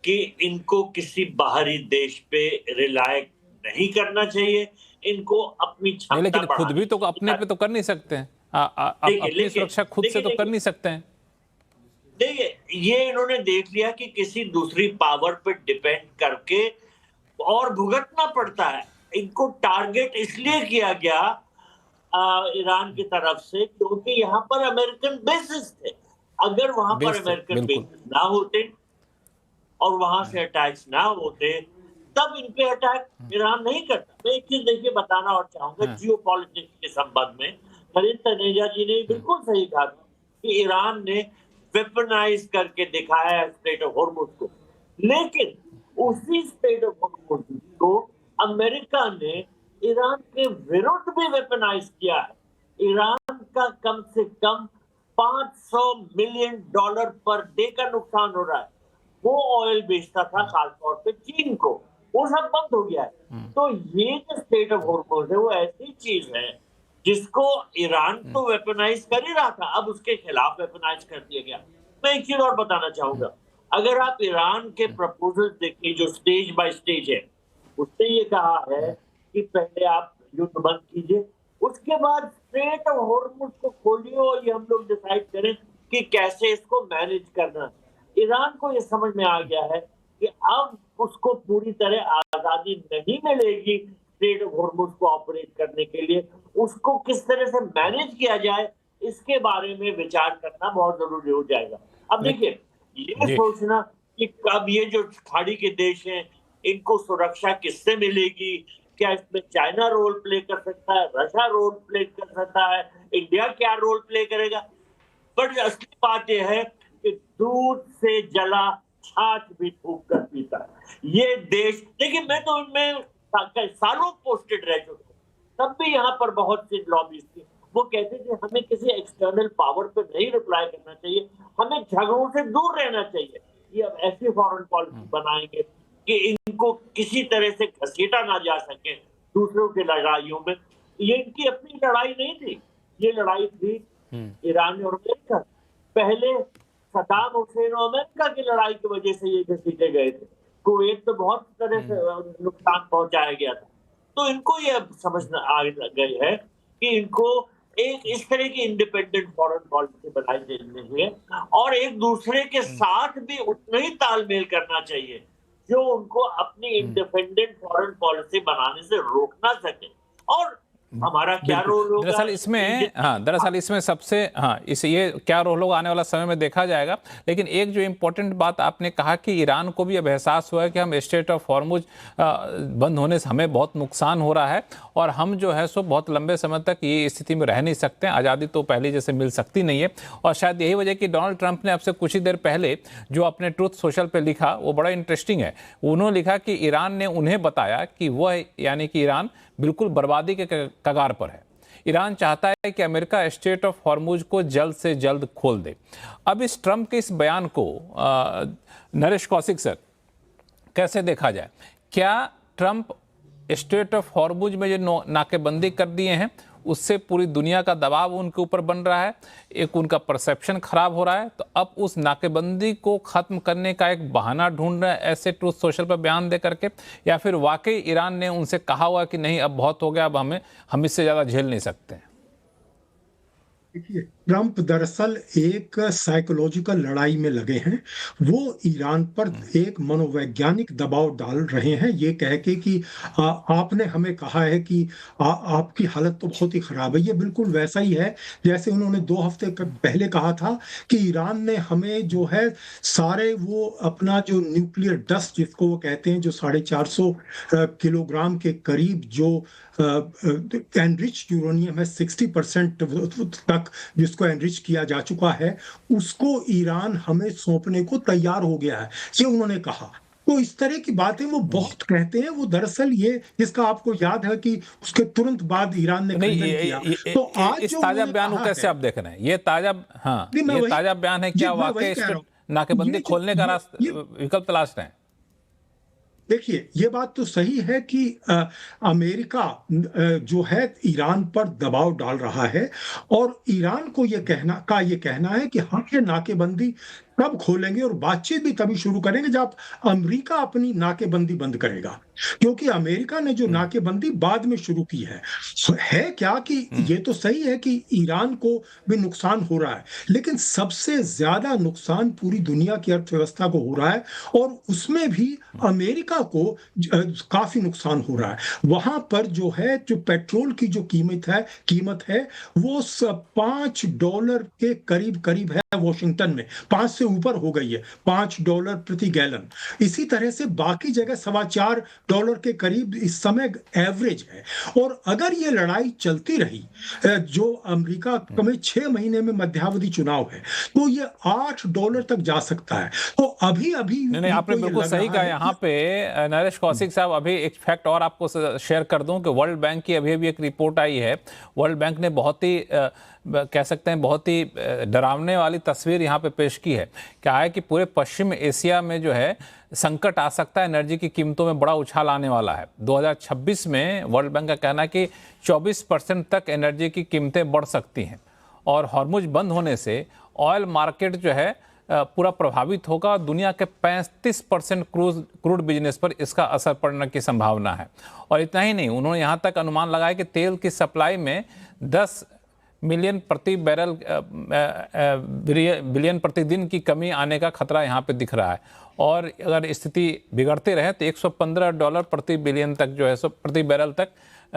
कि इनको किसी बाहरी देश पे रिलाय नहीं करना चाहिए, इनको अपनी नहीं, क्षमता लेकिन खुद बढ़ानी भी तो अपने पे तो कर नहीं सकते हैं। देखिए अपनी सुरक्षा खुद से तो कर नहीं सकते हैं। देखिए, ये इन्होंने देख लिया कि किसी दूसरी पावर पे डिपेंड करके और भुगतना पड़ता है। इनको टारगेट इसलिए किया गया ईरान की तरफ से क्योंकि यहाँ पर अमेरिकन बेसिस थे। अगर वहां पर बेस थे, अमेरिकन बिल्कुल। बेसिस ना होते और वहां से अटैक्स ना होते, तब इन पे अटैक ईरान नहीं करता। मैं एक चीज देखिए बताना और चाहूंगा जियो पॉलिटिक्स के संबंध में। नरेंद्र तनेजा जी ने बिल्कुल सही कहा कि ईरान ने वेपनाइज करके दिखाया है स्ट्रेट ऑफ हॉर्मुज को, लेकिन उसी स्ट्रेट ऑफ हॉर्मुज को अमेरिका ने ईरान के विरुद्ध भी वेपनाइज किया है। ईरान का कम से कम $500 मिलियन पर डे का नुकसान हो रहा है। वो ऑयल बेचता था खासतौर पे चीन को, वो सब बंद हो गया है। तो ये जो स्टेट ऑफ हॉर्मुज है वो ऐसी चीज है जिसको ईरान तो वेपनाइज कर ही रहा था, अब उसके खिलाफ वेपनाइज कर दिया गया। मैं एक चीज और बताना चाहूंगा, अगर आप ईरान के प्रपोजल देखिए जो स्टेज बाय स्टेज है, उसने ये कहा है कि पहले आप युद्ध बंद कीजिए, उसके बाद स्ट्रेट ऑफ हॉर्मुज को खोलिए और ये हम लोग डिसाइड करें कि कैसे इसको मैनेज करना है। ईरान को ये समझ में आ गया है कि अब उसको पूरी तरह आजादी नहीं मिलेगी स्ट्रेट ऑफ हॉर्मुज को ऑपरेट करने के लिए। उसको किस तरह से मैनेज किया जाए इसके बारे में विचार करना बहुत जरूरी हो जाएगा। अब देखिए, ये सोचना कि कब ये जो खाड़ी के देश हैं इनको सुरक्षा किससे मिलेगी, क्या इसमें चाइना रोल प्ले कर सकता है, रशिया रोल प्ले कर सकता है, इंडिया क्या रोल प्ले करेगा, बट असली बात यह है कि दूध से जला छाछ भी फूंक कर पीता है ये देश। देखिए, मैं तो इनमें सालों पोस्टेड रह चुका हूं, तब भी यहाँ पर बहुत सी लॉबीज थी, वो कहते थे हमें किसी एक्सटर्नल पावर पे नहीं रिप्लाई करना चाहिए, हमें झगड़ों से दूर रहना चाहिए। ये अब ऐसी फॉरेन पॉलिसी बनाएंगे कि इनको किसी तरह से घसीटा ना जा सके दूसरों की लड़ाइयों में। ये इनकी अपनी लड़ाई नहीं थी, ये लड़ाई थी ईरान और अमेरिका। पहले सद्दाम हुसैन और अमेरिका की लड़ाई की वजह से ये घसीटे गए थे, कुवैत तो बहुत तरह से नुकसान पहुंचाया गया था। तो इनको ये समझना आ गई है कि इनको एक इस तरह की इंडिपेंडेंट फॉरेन पॉलिसी बनाई देनी है और एक दूसरे के साथ भी उतना ही तालमेल करना चाहिए जो उनको अपनी इंडिपेंडेंट फॉरेन पॉलिसी बनाने से रोक ना सके। और हमारा क्या रोल होगा दरअसल इसमें सबसे ये क्या रोल होगा आने वाला समय में देखा जाएगा। लेकिन एक जो इम्पोर्टेंट बात आपने कहा कि ईरान को भी अब एहसास हुआ है कि हम स्ट्रेट ऑफ हॉर्मुज बंद होने से हमें बहुत नुकसान हो रहा है और हम जो है सो बहुत लंबे समय तक ये स्थिति में रह नहीं सकते हैं, आज़ादी तो पहले जैसे मिल सकती नहीं है। और शायद यही वजह कि डोनाल्ड ट्रंप ने अब से कुछ ही देर पहले जो अपने ट्रूथ सोशल पर लिखा वो बड़ा इंटरेस्टिंग है। उन्होंने लिखा कि ईरान ने उन्हें बताया कि वह यानी कि ईरान बिल्कुल बर्बादी के कगार पर है। ईरान चाहता है कि अमेरिका स्ट्रेट ऑफ हॉर्मुज को जल्द से जल्द खोल दे। अब इस ट्रंप के इस बयान को नरेश कौशिक सर कैसे देखा जाए? क्या ट्रंप स्ट्रेट ऑफ हॉर्मुज में जो नाकेबंदी कर दिए हैं उससे पूरी दुनिया का दबाव उनके ऊपर बन रहा है, एक उनका परसेप्शन खराब हो रहा है, तो अब उस नाकेबंदी को खत्म करने का एक बहाना ढूंढ रहे हैं ऐसे ट्रूथ सोशल पर बयान दे करके, या फिर वाकई ईरान ने उनसे कहा हुआ कि नहीं अब बहुत हो गया, अब हम इससे ज़्यादा झेल नहीं सकते हैं? देखिए, ट्रंप दरअसल एक साइकोलॉजिकल लड़ाई में लगे हैं। वो ईरान पर एक मनोवैज्ञानिक दबाव डाल रहे हैं, ये कह के कि आपने हमें कहा है कि आपकी हालत तो बहुत ही खराब है। ये बिल्कुल वैसा ही है जैसे उन्होंने 2 हफ्ते पहले कहा था कि ईरान ने हमें जो है सारे वो अपना जो न्यूक्लियर डस्ट जिसको वो कहते हैं, जो 450 किलोग्राम के करीब जो एनरिच यूरेनियम है 60% तक जिसको एनरिच किया जा चुका है, उसको ईरान हमें सौंपने को तैयार हो गया है, ये उन्होंने कहा। तो इस तरह की बातें वो बहुत कहते हैं। वो दरअसल ये जिसका आपको याद है कि उसके तुरंत बाद ईरान ने खंडन किया। तो आज इस ताजा बयान को कैसे आप देख रहे हैं? ये ताजा बयान है, क्या वाकई नाकेबंदी खोलने का विकल्प तलाश रहे हैं? देखिए, ये बात तो सही है कि अमेरिका जो है ईरान पर दबाव डाल रहा है और ईरान को ये कहना है कि हम ये नाकेबंदी तब खोलेंगे और बातचीत भी तभी शुरू करेंगे जब अमेरिका अपनी नाकेबंदी बंद करेगा। क्योंकि अमेरिका ने जो नाकेबंदी बाद में शुरू की है क्या कि ये तो सही है कि ईरान को भी नुकसान हो रहा है, लेकिन सबसे ज्यादा नुकसान पूरी दुनिया की अर्थव्यवस्था को हो रहा है और उसमें भी अमेरिका को काफी नुकसान हो रहा है। वहां पर जो पेट्रोल की जो कीमत है वो $5 के करीब करीब है। वॉशिंगटन में 5 से ऊपर हो गई है, $5 प्रति गैलन। इसी तरह से बाकी जगह $4.25 के करीब इस समय एवरेज है। और अगर ये लड़ाई चलती रही, जो अमेरिका में 6 महीने में मध्यावधि चुनाव है, तो ये $8 तक जा सकता है। तो अभी नहीं, आपने बिल्कुल सही कहा। यहाँ पे नरेश कौशिक साहब, अभी एक फैक्ट और आपको शेयर कर दूं कि वर्ल्ड बैंक की अभी एक रिपोर्ट आई है। वर्ल्ड बैंक ने बहुत ही कह सकते हैं बहुत ही डरावने वाली तस्वीर यहाँ पे पेश की है। क्या है कि पूरे पश्चिम एशिया में जो है संकट आ सकता है, एनर्जी की कीमतों में बड़ा उछाल आने वाला है। 2026 में वर्ल्ड बैंक का कहना है कि 24% तक एनर्जी की कीमतें बढ़ सकती हैं और हॉर्मुज बंद होने से ऑयल मार्केट जो है पूरा प्रभावित होगा। दुनिया के 35% क्रूड बिजनेस पर इसका असर पड़ने की संभावना है। और इतना ही नहीं, उन्होंने यहाँ तक अनुमान लगाया कि तेल की सप्लाई में 10 मिलियन प्रति बिलियन प्रतिदिन की कमी आने का खतरा यहाँ पे दिख रहा है। और अगर स्थिति बिगड़ते रहे तो $115 प्रति बिलियन तक जो है प्रति बैरल तक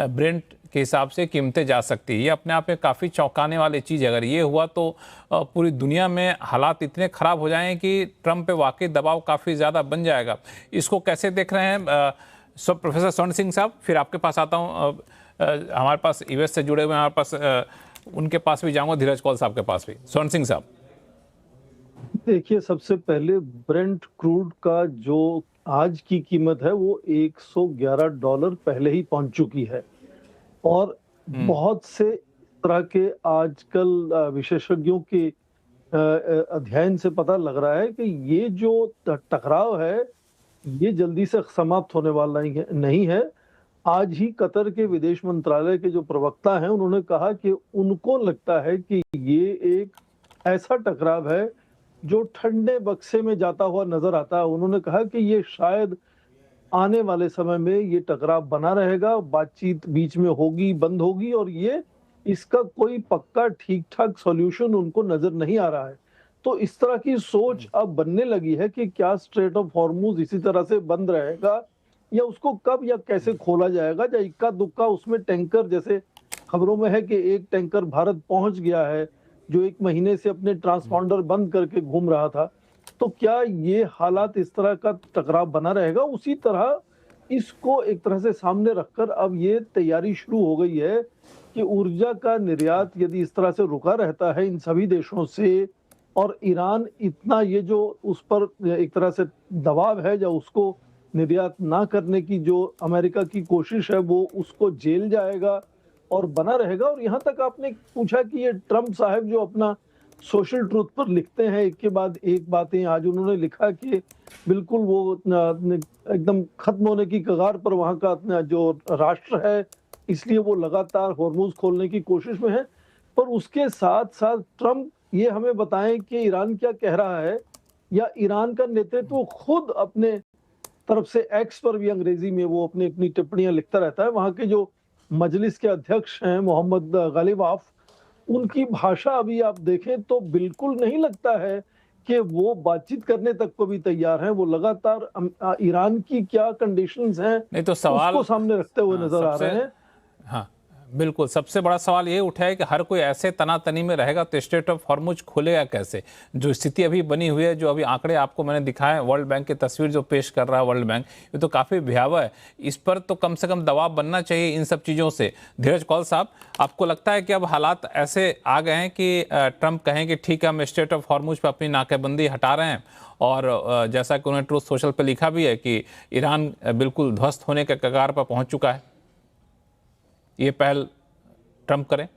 ब्रेंट के हिसाब से कीमतें जा सकती है। ये अपने आप में काफ़ी चौंकाने वाली चीज़ है। अगर ये हुआ तो पूरी दुनिया में हालात इतने ख़राब हो जाएं कि ट्रंप पे वाकई दबाव काफ़ी ज़्यादा बन जाएगा। इसको कैसे देख रहे हैं प्रोफेसर स्वर्ण सिंह साहब? फिर आपके पास आता हूँ। हमारे पास यूएस से जुड़े हुए हैं, हमारे पास उनके पास भी जाऊँगा, धीरज कौल साहब के पास भी। स्वर्ण सिंह साहब, देखिए, सबसे पहले ब्रेंट क्रूड का जो आज की कीमत है वो $111 पहले ही पहुंच चुकी है। और बहुत से तरह के आजकल विशेषज्ञों के अध्ययन से पता लग रहा है कि ये जो टकराव है ये जल्दी से समाप्त होने वाला नहीं है। आज ही कतर के विदेश मंत्रालय के जो प्रवक्ता हैं उन्होंने कहा कि उनको लगता है कि ये एक ऐसा टकराव है जो ठंडे बक्से में जाता हुआ नजर आता है। उन्होंने कहा कि ये शायद आने वाले समय में ये टकराव बना रहेगा, बातचीत बीच में होगी, बंद होगी, और ये इसका कोई पक्का ठीक ठाक सॉल्यूशन उनको नजर नहीं आ रहा है। तो इस तरह की सोच अब बनने लगी है कि क्या स्ट्रेट ऑफ हॉर्मुज इसी तरह से बंद रहेगा या उसको कब या कैसे खोला जाएगा। या इक्का दुक्का उसमें टैंकर, जैसे खबरों में है कि एक टैंकर भारत पहुंच गया है जो 1 महीने से अपने ट्रांसपॉन्डर बंद करके घूम रहा था। तो क्या ये हालात, इस तरह का टकराव बना रहेगा? उसी तरह इसको एक तरह से सामने रखकर अब ये तैयारी शुरू हो गई है कि ऊर्जा का निर्यात यदि इस तरह से रुका रहता है इन सभी देशों से, और ईरान इतना ये जो उस पर एक तरह से दबाव है या उसको निर्यात ना करने की जो अमेरिका की कोशिश है वो उसको झेल जाएगा और बना रहेगा। और यहाँ तक आपने पूछा कि ये ट्रम्प साहब जो अपना सोशल ट्रूथ पर लिखते हैं एक के बाद एक बातें, आज उन्होंने लिखा कि बिल्कुल वो एकदम खत्म होने की कगार पर वहाँ का जो राष्ट्र है, इसलिए वो लगातार हॉर्मुज खोलने की कोशिश में है। पर उसके साथ साथ ट्रम्प ये हमें बताएं कि ईरान क्या कह रहा है, या ईरान का नेतृत्व खुद अपने तरफ से एक्स पर भी अंग्रेजी में वो अपनी टिप्पणियां लिखता रहता है। वहाँ के जो मजलिस के अध्यक्ष हैं मोहम्मद गालिबाफ, उनकी भाषा अभी आप देखें तो बिल्कुल नहीं लगता है कि वो बातचीत करने तक को भी तैयार हैं। वो लगातार ईरान की क्या कंडीशंस हैं नहीं तो सवाल उसको सामने रखते हुए नजर आ रहे हैं। हाँ बिल्कुल, सबसे बड़ा सवाल ये उठा है कि हर कोई ऐसे तनातनी में रहेगा तो स्ट्रेट ऑफ हॉर्मुज खुलेगा कैसे? जो स्थिति अभी बनी हुई है, जो अभी आंकड़े आपको मैंने दिखाए, वर्ल्ड बैंक की तस्वीर जो पेश कर रहा है वर्ल्ड बैंक, ये तो काफ़ी भयावह है। इस पर तो कम से कम दबाव बनना चाहिए इन सब चीज़ों से। धीरज कौल साहब, आपको लगता है कि अब हालात ऐसे आ गए हैं कि ट्रंप कहें कि ठीक है हम स्ट्रेट ऑफ हॉर्मुज पर अपनी नाकेबंदी हटा रहे हैं, और जैसा कि उन्होंने ट्रूथ सोशल पर लिखा भी है कि ईरान बिल्कुल ध्वस्त होने के कगार पर पहुँच चुका है, ये पहल ट्रंप करें?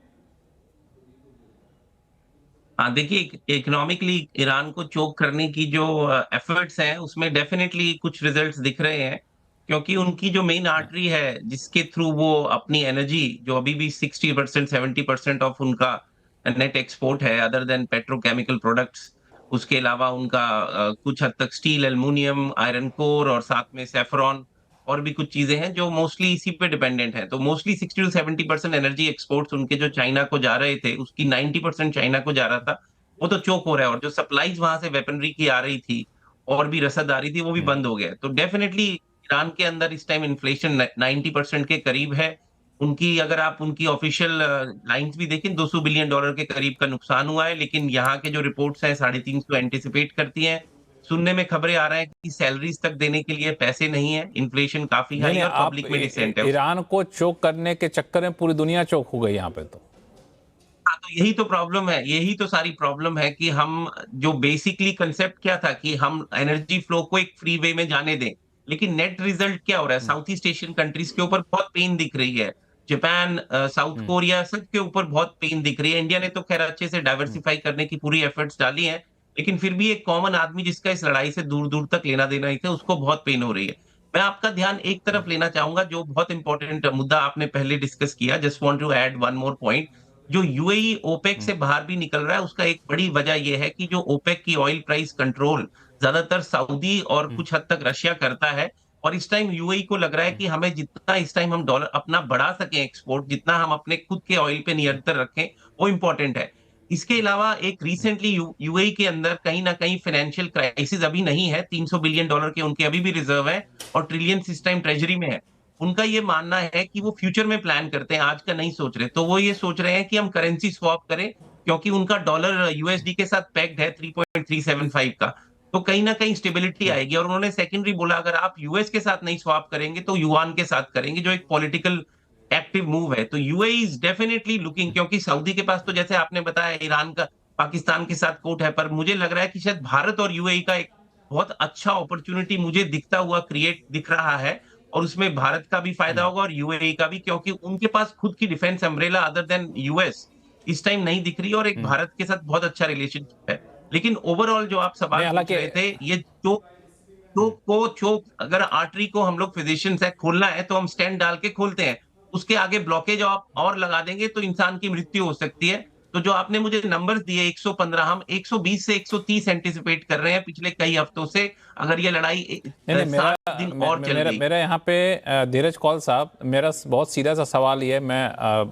हाँ, देखिए, इकोनॉमिकली ईरान को चोक करने की जो एफर्ट्स हैं उसमें डेफिनेटली कुछ रिजल्ट्स दिख रहे हैं। क्योंकि उनकी जो मेन आर्टरी है जिसके थ्रू वो अपनी एनर्जी, जो अभी भी 60% 70% ऑफ उनका नेट एक्सपोर्ट है अदर देन पेट्रोकेमिकल प्रोडक्ट्स, उसके अलावा उनका कुछ हद तक स्टील, एल्युमिनियम, आयरन कोर और साथ में सेफ्रॉन और भी कुछ चीजें हैं जो मोस्टली इसी पे डिपेंडेंट है। तो मोस्टली 60 टू 70% एनर्जी एक्सपोर्ट्स उनके जो चाइना को जा रहे थे, उसकी 90% चाइना को जा रहा था, वो तो चोक हो रहा है। और जो सप्लाईज वहां से वेपनरी की आ रही थी और भी रसद आ रही थी, वो भी बंद हो गया। तो डेफिनेटली ईरान के अंदर इस टाइम इन्फ्लेशन 90% के करीब है। उनकी अगर आप उनकी ऑफिशियल लाइंस भी देखें, $200 बिलियन के करीब का नुकसान हुआ है, लेकिन यहाँ के जो रिपोर्ट्स हैं 350 एंटिसिपेट करती हैं। सुनने में खबरें आ रहा है कि सैलरीज तक देने के लिए पैसे नहीं है, इन्फ्लेशन काफी नहीं हाई नहीं, है और आप पब्लिक में डिसेंट है। ईरान को चोक करने के चक्कर में पूरी दुनिया चोक हो गई यहाँ पे तो। हाँ, तो यही तो प्रॉब्लम है, यही तो सारी प्रॉब्लम है कि हम जो बेसिकली कंसेप्ट क्या था कि हम एनर्जी फ्लो को एक फ्री वे में जाने दें, लेकिन नेट रिजल्ट क्या हो रहा है? साउथ ईस्ट एशियन कंट्रीज के ऊपर बहुत पेन दिख रही है। जापान, साउथ कोरिया, सबके ऊपर बहुत पेन दिख रही है। इंडिया ने तो खैर अच्छे से डाइवर्सिफाई करने की पूरी एफर्ट्स डाली हैं, लेकिन फिर भी एक कॉमन आदमी जिसका इस लड़ाई से दूर दूर तक लेना देना नहीं था, उसको बहुत पेन हो रही है। मैं आपका ध्यान एक तरफ लेना चाहूंगा, जो बहुत इंपॉर्टेंट मुद्दा आपने पहले डिस्कस किया। Just want to add one more point. जो यूएई ओपेक से बाहर भी निकल रहा है, उसका एक बड़ी वजह यह है कि जो ओपेक की ऑयल प्राइस कंट्रोल ज्यादातर सऊदी और कुछ हद तक रशिया करता है। और इस टाइम यूएई को लग रहा है कि हमें जितना इस टाइम हम डॉलर अपना बढ़ा सकें एक्सपोर्ट, जितना हम अपने खुद के ऑयल पे नियंत्रण रखें, वो इंपॉर्टेंट है। इसके अलावा एक रिसेंटली यूएई के अंदर कहीं ना कहीं फाइनेंशियल क्राइसिस अभी नहीं है। $300 बिलियन के उनके अभी भी रिजर्व है और ट्रिलियंस इस टाइम ट्रेजरी में है। उनका ये मानना है कि वो फ्यूचर में प्लान करते हैं, आज का नहीं सोच रहे। तो वो ये सोच रहे हैं कि हम करेंसी स्वैप करें, क्योंकि उनका डॉलर यूएसडी के साथ पैक्ड है 3.375 का। तो कहीं ना कहीं स्टेबिलिटी आएगी। और उन्होंने सेकेंडरी बोला, अगर आप यूएस के साथ नहीं स्वैप करेंगे तो युआन के साथ करेंगे, जो एक पॉलिटिकल एक्टिव मूव है। तो यूएई इज डेफिनेटली लुकिंग, क्योंकि सऊदी के पास तो जैसे आपने बताया ईरान का पाकिस्तान के साथ कोर्ट है, पर मुझे लग रहा है कि शायद भारत और यूएई का एक बहुत अच्छा अपॉर्चुनिटी मुझे दिखता हुआ क्रिएट दिख रहा है। और उसमें भारत का भी फायदा होगा और यूएई का भी, क्योंकि उनके पास खुद की defence umbrella other than US इस टाइम नहीं दिख रही और एक भारत के साथ बहुत अच्छा रिलेशनशिप है। लेकिन ओवरऑल जो आप नहीं, सवाल पूछ हालांकि रहे थे, ये चोक अगर आर्टरी को हम लोग फिजिशियंस है खोलना है तो हम स्टेंट डाल के खोलते हैं। उसके आगे ब्लॉकेज आप और लगा देंगे तो इंसान की मृत्यु हो सकती है। तो जो आपने मुझे नंबर्स दिए 115, हम 120 से 130 एंटिसिपेट कर रहे हैं पिछले कई हफ्तों से, अगर ये लड़ाई नहीं नहीं, 7 दिन और चल मेरा गई। मेरा यहाँ पे धीरज कौल साहब, मेरा बहुत सीधा सा सवाल ये है। मैं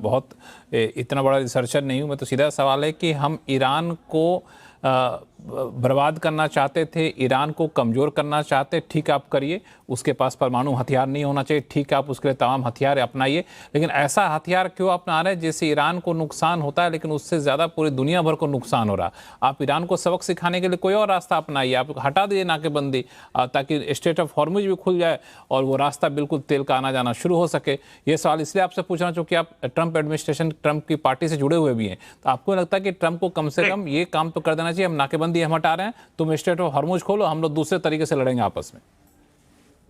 बहुत इतना बड़ा रिसर्चर नहीं हूँ। मैं तो सीधा सवाल है कि हम ईरान को बर्बाद करना चाहते थे, ईरान को कमज़ोर करना चाहते, ठीक आप करिए। उसके पास परमाणु हथियार नहीं होना चाहिए, ठीक आप उसके लिए तमाम हथियार अपनाइए। लेकिन ऐसा हथियार क्यों अपना रहे जिससे ईरान को नुकसान होता है लेकिन उससे ज़्यादा पूरी दुनिया भर को नुकसान हो रहा। आप ईरान को सबक सिखाने के लिए कोई और रास्ता अपनाइए, आप हटा दीजिए नाकेबंदी, ताकि स्ट्रेट ऑफ हॉर्मुज भी खुल जाए और वो रास्ता बिल्कुल तेल का आना जाना शुरू हो सके। ये सवाल इसलिए आपसे पूछना चूँकि आप ट्रंप एडमिनिस्ट्रेशन, ट्रंप की पार्टी से जुड़े हुए भी हैं। तो आपको लगता है कि ट्रंप को कम से कम ये काम तो कर देना चाहिए, हम नाकेबंदी हम हटा रहे हैं, तुम स्ट्रेट ऑफ हॉर्मुज खोलो, हम लोग दूसरे तरीके से लड़ेंगे आपस में।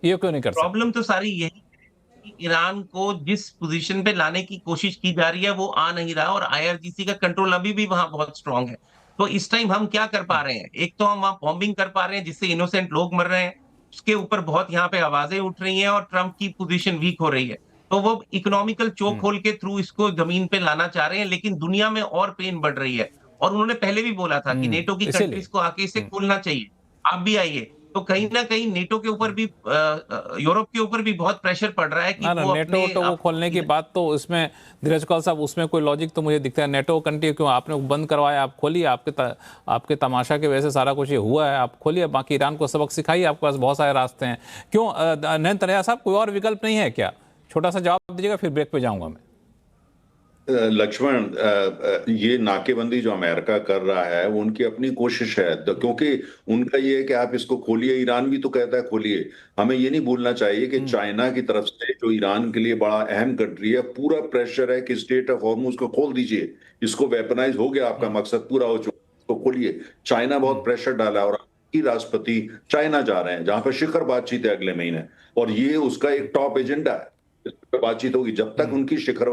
ये क्यों नहीं कर सकते? प्रॉब्लम तो सारी यही है कि ईरान को जिस पोजीशन पे लाने की कोशिश की जा रही है वो आ नहीं रहा, और आईआरजीसी का कंट्रोल अभी भी वहां बहुत स्ट्रांग है। तो इस टाइम हम क्या कर पा रहे हैं? एक तो हम वहां बॉम्बिंग कर पा रहे हैं जिससे इनोसेंट लोग मर रहे हैं, उसके ऊपर बहुत यहाँ पे आवाजें उठ रही हैं और ट्रंप की पोजीशन वीक हो रही है। तो वो इकोनॉमिकल चोक होल के थ्रू इसको जमीन पे लाना चाह रहे हैं, लेकिन दुनिया में और पेन बढ़ रही है। और उन्होंने पहले भी बोला था कि नेटो की इसीलिए कंट्रीज को आके इसे खोलना चाहिए, आप भी आइए। तो कहीं ना कहीं नेटो के ऊपर भी यूरोप के ऊपर भी बहुत प्रेशर पड़ रहा है कि ना वो नेटो अपने तो वो खोलने की बात, तो इसमें धीरज कौल साहब उसमें कोई लॉजिक तो मुझे दिखता है। नेटो कंट्री क्यों आपने बंद करवाया? आप खोलिए, आपके तमाशा की वजह से सारा कुछ ये हुआ है, आप खोलिए। बाकी ईरान को सबक सिखाइए, आपके पास बहुत सारे रास्ते हैं। क्यों नयन तनया साहब, कोई और विकल्प नहीं है क्या? छोटा सा जवाब दीजिएगा, फिर ब्रेक पे जाऊंगा मैं। लक्ष्मण, ये नाकेबंदी जो अमेरिका कर रहा है वो उनकी अपनी कोशिश है, तो क्योंकि उनका ये है कि आप इसको खोलिए। ईरान भी तो कहता है खोलिए। हमें ये नहीं भूलना चाहिए कि चाइना की तरफ से, जो ईरान के लिए बड़ा अहम कंट्री है, पूरा प्रेशर है कि स्ट्रेट ऑफ हॉर्मुज को खोल दीजिए। इसको वेपनाइज हो गया, आपका मकसद पूरा हो चुका, इसको खोलिए। चाइना बहुत प्रेशर डाला है और की राष्ट्रपति चाइना जा रहे हैं, जहां पर शिखर बातचीत है अगले महीने, और ये उसका एक टॉप एजेंडा है। इस पर बातचीत होगी। जब तक उनकी शिखर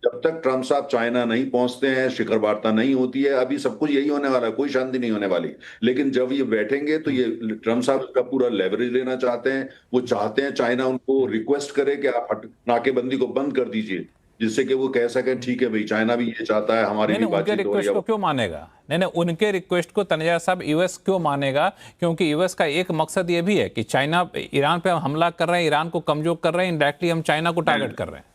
जब तक ट्रम्प साहब चाइना नहीं पहुंचते हैं, शिखर वार्ता नहीं होती है, अभी सब कुछ यही होने वाला है, कोई शांति नहीं होने वाली। लेकिन जब ये बैठेंगे तो ये ट्रम्प साहब इसका पूरा लेवरेज लेना चाहते हैं। वो चाहते हैं चाइना उनको रिक्वेस्ट करे कि आप नाकेबंदी को बंद कर दीजिए, जिससे कि वो कह सकें ठीक है भाई, चाइना भी ये चाहता है, हमारी भी नहीं, उनके बातचीत हो रही रिक्वेस्ट को है। क्यों मानेगा? नहीं, उनके रिक्वेस्ट को तनेजा साहब यूएस क्यों मानेगा? क्योंकि यूएस का एक मकसद ये भी है कि चाइना ईरान पे हम हमला कर रहे हैं, ईरान को कमजोर कर रहे हैं, इनडायरेक्टली हम चाइना को टारगेट कर रहे हैं।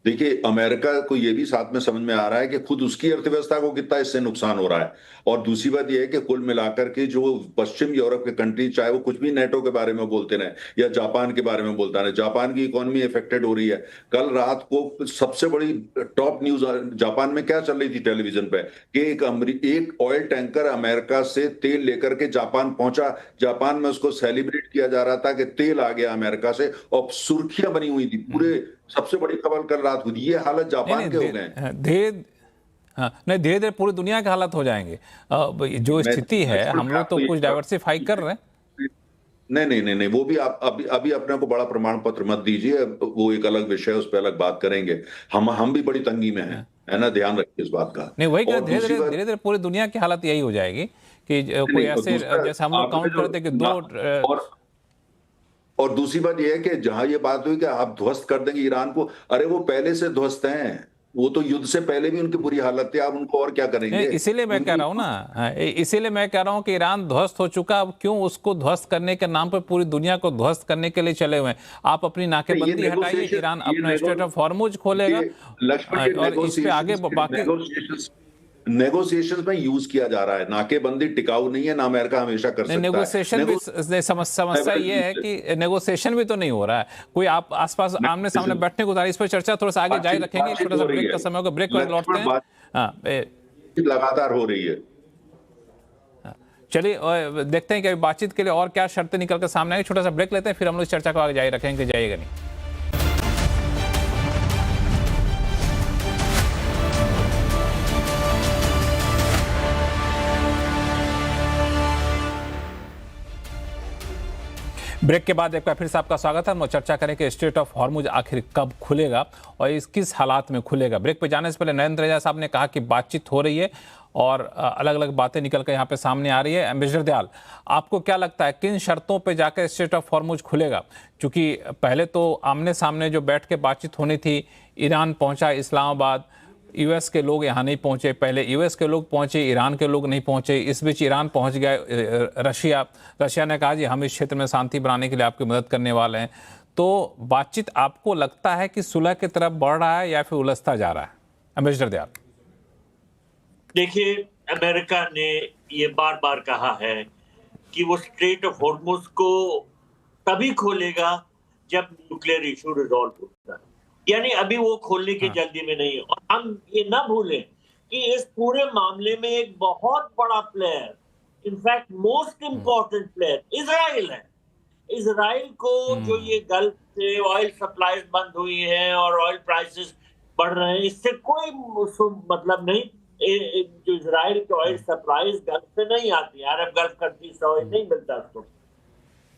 देखिए, अमेरिका को यह भी साथ में समझ में आ रहा है कि खुद उसकी अर्थव्यवस्था को कितना इससे नुकसान हो रहा है। और दूसरी बात यह है कि कुल मिलाकर के जो पश्चिम यूरोप के कंट्री, चाहे वो कुछ भी नेटो के बारे में बोलते रहे या जापान के बारे में बोलता रहे, जापान की इकोनॉमी इफेक्टेड हो रही है। कल रात को सबसे बड़ी टॉप न्यूज जापान में क्या चल रही थी टेलीविजन पे कि एक ऑयल टैंकर अमेरिका से तेल लेकर के जापान पहुंचा। जापान में उसको सेलिब्रेट किया जा रहा था कि तेल आ गया अमेरिका से, और सुर्खियां बनी हुई थी पूरे। सबसे बड़ी खबर कल रात हुई। ये हालत जापान के हो गए हैं। धीरे नहीं, धीरे धीरे पूरी दुनिया के हालत हो जाएंगे। जो स्थिति है, हम लोग तो कुछ डाइवर्सिफाई कर रहे हैं। नहीं, वो भी आप अभी अपने को बड़ा प्रमाण पत्र मत दीजिए, वो एक अलग विषय है, उस पर अलग बात करेंगे। हम भी बड़ी तंगी में हैं, है ना, ध्यान रखिए इस बात का। नहीं, वही धीरे धीरे पूरी दुनिया की हालत यही हो जाएगी कि कोई ऐसे, जैसे हम लोग काउंट करते कि दो। और दूसरी बात यह है कि जहां ये बात हुई कि आप ध्वस्त कर देंगे ईरान को, अरे वो पहले से ध्वस्त हैं, वो तो युद्ध से पहले भी उनकी बुरी हालत थी, आप उनको और क्या करेंगे? इसीलिए मैं कह रहा हूं ना, इसीलिए मैं कह रहा हूं कि ईरान ध्वस्त हो चुका, अब क्यों उसको ध्वस्त करने के नाम पर पूरी दुनिया को ध्वस्त करने के लिए चले हुए हैं? आप अपनी नाकेबंदी हटाइए, ईरान अपना स्ट्रेट ऑफ हॉर्मुज खोलेगा और इस पे आगे बाकी नेगोशिएशंस में यूज किया जा रहा है। नाकेबंदी टिकाऊ नहीं है ना, अमेरिका हमेशा कर सकता है। नेगोशिएशन भी समस्या ये है कि नेगोशिएशन भी तो नहीं हो रहा है। कोई आप आसपास आमने सामने बैठने को, इस पर चर्चा थोड़ा सा आगे जारी रखेंगे। छोटा सा ब्रेक का समय होगा, ब्रेक पर लौटते हैं। लगातार हो रही है। चलिए देखते हैं कि अभी बातचीत के लिए और क्या शर्तें निकल कर सामने आएंगी। छोटा सा ब्रेक लेते हैं, फिर हम लोग इस चर्चा को आगे जारी रखेंगे। जाइएगा नहीं। ब्रेक के बाद एक बार फिर से आपका स्वागत है। हम चर्चा करें कि स्ट्रेट ऑफ हॉर्मुज आखिर कब खुलेगा और इस किस हालात में खुलेगा। ब्रेक पे जाने से पहले नरेंद्र तनेजा साहब ने कहा कि बातचीत हो रही है और अलग अलग बातें निकल कर यहाँ पे सामने आ रही है। एम्बेसडर दयाल, आपको क्या लगता है किन शर्तों पे जाकर स्ट्रेट ऑफ हॉर्मुज खुलेगा? क्योंकि पहले तो आमने सामने जो बैठ के बातचीत होनी थी, ईरान पहुंचा, इस्लामाबाद, यूएस के लोग यहाँ नहीं पहुंचे, पहले यूएस के लोग पहुंचे, ईरान के लोग नहीं पहुंचे, इस बीच ईरान पहुंच गए, रशिया ने कहा जी हम इस क्षेत्र में शांति बनाने के लिए आपकी मदद करने वाले हैं। तो बातचीत आपको लगता है कि सुलह की तरफ बढ़ रहा है या फिर उलझता जा रहा है? एम्बेसडर दयाल। देखिए, अमेरिका ने ये बार बार कहा है कि वो स्ट्रेट ऑफ हॉर्मुज को तभी खोलेगा जब न्यूक्लियर इशू रिजॉल्व होता है। यानी अभी वो खोलने की जल्दी में नहीं है। और हम ये ना भूलें कि इस पूरे मामले में एक बहुत बड़ा player, in fact most important player Israel है। इजराइल को जो ये गल्फ से ऑयल सप्लाईज बंद हुई हैं और ऑयल प्राइसेस बढ़ रहे हैं, इससे कोई मतलब नहीं। जो इजराइल के ऑयल सप्लाईज गल्फ से नहीं आती, अरब गल्फ कंट्री से ऑयल नहीं मिलता उसको।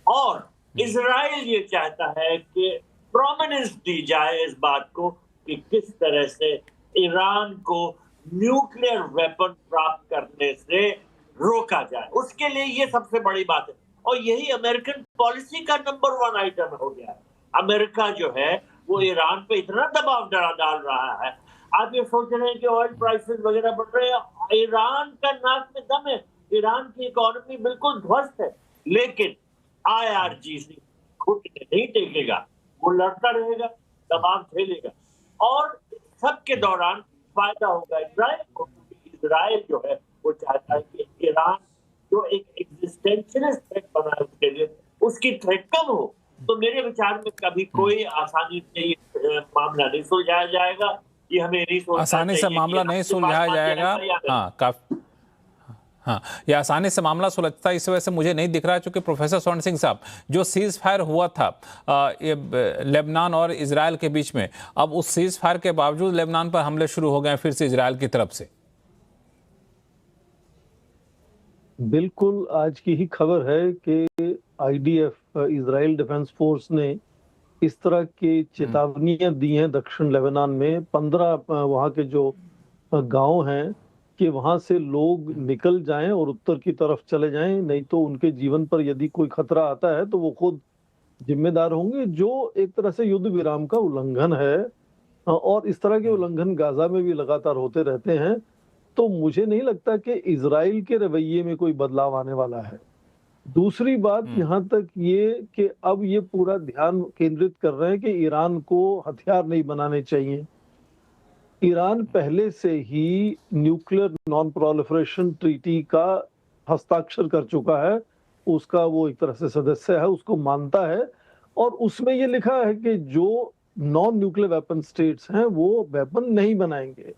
और इजराइल ये चाहता है कि प्रोमिनेंस दी जाए इस बात को कि किस तरह से ईरान को न्यूक्लियर वेपन प्राप्त करने से रोका जाए। उसके लिए ये सबसे बड़ी बात है और यही अमेरिकन पॉलिसी का नंबर 1 आइटम हो गया है। अमेरिका जो है वो ईरान पे इतना दबाव डाल रहा है। आप ये सोच रहे हैं कि ऑयल प्राइसेस वगैरह बढ़ रहे हैं, ईरान का नाक में दम है, ईरान की इकोनॉमी बिल्कुल ध्वस्त है, लेकिन IRGC खुद नहीं टेकेगा, वो लड़ता रहेगा, दबाव झेलेगा और सबके दौरान फायदा होगा इजराइल को, क्योंकि इजराइल जो है वो चाहता है कि ईरान जो एक एग्जिस्टेंशियलिस्ट थ्रेट बना है उसके लिए, उसकी थ्रेट कम हो। तो मेरे विचार में कभी कोई आसानी से ये मामला नहीं सुलझाया जाएगा। ये हमें नहीं सोचना आसानी से मामला नहीं सुलझाया जाएगा। हाँ, ये आसानी से मामला सुलझता है इस वजह से मुझे नहीं दिख रहा है, क्योंकि प्रोफेसर स्वर्ण सिंह साहब, जो सीज फायर हुआ था ये लेबनान और इजराइल के बीच में, अब उस सीज फायर के बावजूद लेबनान पर हमले शुरू हो गए फिर से इजराइल की तरफ से। बिल्कुल, आज की ही खबर है कि IDF इजराइल डिफेंस फोर्स ने इस तरह की चेतावनियां दी हैं दक्षिण लेबनान में। 15 वहाँ के जो गांव हैं कि वहां से लोग निकल जाएं और उत्तर की तरफ चले जाएं, नहीं तो उनके जीवन पर यदि कोई खतरा आता है तो वो खुद जिम्मेदार होंगे, जो एक तरह से युद्ध विराम का उल्लंघन है। और इस तरह के उल्लंघन गाजा में भी लगातार होते रहते हैं। तो मुझे नहीं लगता कि इजराइल के रवैये में कोई बदलाव आने वाला है। दूसरी बात यहाँ तक ये कि अब ये पूरा ध्यान केंद्रित कर रहे हैं कि ईरान को हथियार नहीं बनाने चाहिए। ईरान पहले से ही न्यूक्लियर नॉन प्रोलिफरेशन ट्रीटी का हस्ताक्षर कर चुका है, उसका वो एक तरह से सदस्य है, उसको मानता है। और उसमें ये लिखा है कि जो नॉन न्यूक्लियर वेपन स्टेट्स हैं वो वेपन नहीं बनाएंगे।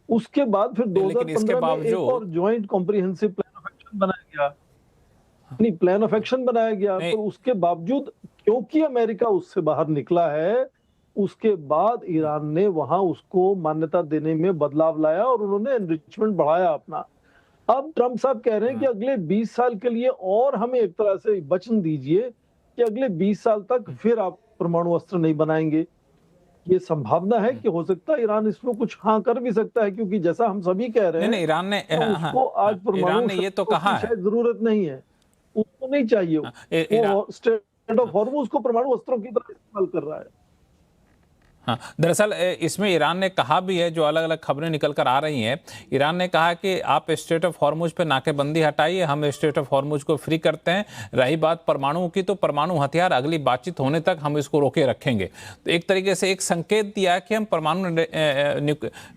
उसके बाद फिर लेकिन इसके 2015 में एक बावजूद और joint comprehensive plan of action बनाया गया। नहीं, प्लान ऑफ एक्शन बनाया गया, नहीं। तो उसके बावजूद क्योंकि अमेरिका उससे बाहर निकला है, उसके बाद ईरान ने वहां उसको मान्यता देने में बदलाव लाया और उन्होंने एनरिचमेंट बढ़ाया अपना। अब ट्रम्प साहब कह रहे हैं कि अगले 20 साल के लिए और हमें एक तरह से वचन दीजिए कि अगले 20 साल तक फिर आप परमाणु अस्त्र नहीं बनाएंगे। ये संभावना है कि हो सकता है ईरान इसमें कुछ हाँ कर भी सकता है, क्योंकि जैसा हम सभी कह रहे हैं नहीं, ईरान ने तो उसको आज परमाणु ईरान ने ये तो शस्त्रों कहा की है। शायद जरूरत नहीं है, उसको नहीं चाहिए। वो स्ट्रेट ऑफ हॉर्मुज को परमाणु अस्त्रों की तरह इस्तेमाल कर रहा है। हाँ, दरअसल इसमें ईरान ने कहा भी है, जो अलग अलग खबरें निकल कर आ रही हैं, ईरान ने कहा कि आप स्ट्रेट ऑफ हॉर्मुज पे नाकेबंदी हटाइए, हम स्ट्रेट ऑफ हॉर्मुज को फ्री करते हैं। रही बात परमाणु की, तो परमाणु हथियार अगली बातचीत होने तक हम इसको रोके रखेंगे। तो एक तरीके से एक संकेत दिया कि हम परमाणु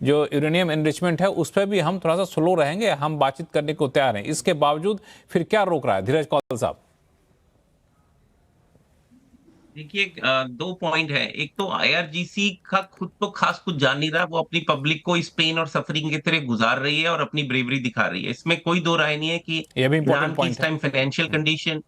जो यूरेनियम एनरिचमेंट है उस पर भी हम थोड़ा सा स्लो रहेंगे, हम बातचीत करने को तैयार हैं। इसके बावजूद फिर क्या रोक रहा है धीरज कौल साहब? देखिए, दो पॉइंट है। एक तो आईआरजीसी का खुद तो खास कुछ जान नहीं रहा, वो अपनी पब्लिक को इस पेन और सफरिंग की तरह गुजार रही है और अपनी ब्रेवरी दिखा रही है। इसमें कोई दो राय नहीं है कि ये भी ईरान इंपॉर्टेंट की इस पॉइंट है। Time financial condition,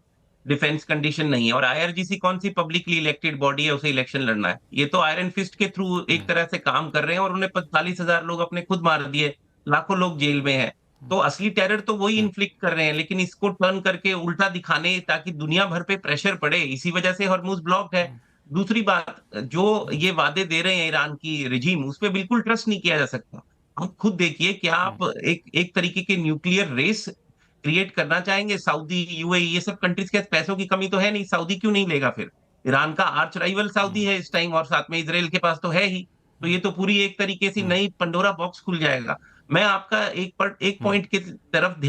defence condition नहीं है। और आईआरजीसी कौन सी पब्लिकली इलेक्टेड बॉडी है, उसे इलेक्शन लड़ना है? ये तो आयरन फिस्ट के थ्रू एक तरह से काम कर रहे हैं और उन्हें 45,000 लोग अपने खुद मार दिए, लाखों लोग जेल में हैं। तो असली टेरर तो वही इन्फ्लिक्ट कर रहे हैं, लेकिन इसको टर्न करके उल्टा दिखाने ताकि दुनिया भर पे प्रेशर पड़े, इसी वजह से हॉर्मुज ब्लॉक्ड है। दूसरी बात, जो ये वादे दे रहे हैं ईरान की रिजीम, उस पे बिल्कुल ट्रस्ट नहीं किया जा सकता। आप खुद देखिए कि आप एक एक तरीके के न्यूक्लियर रेस क्रिएट करना चाहेंगे। सऊदी, यूएई, ये सब कंट्रीज के पैसों की कमी तो है नहीं, सऊदी क्यों नहीं लेगा फिर? ईरान का आर्च राइवल सऊदी है इस टाइम, और साथ में इजराइल के पास तो है ही। तो ये तो पूरी एक तरीके से नई पंडोरा बॉक्स खुल जाएगा। मैं आपका एक पॉइंट की तरफ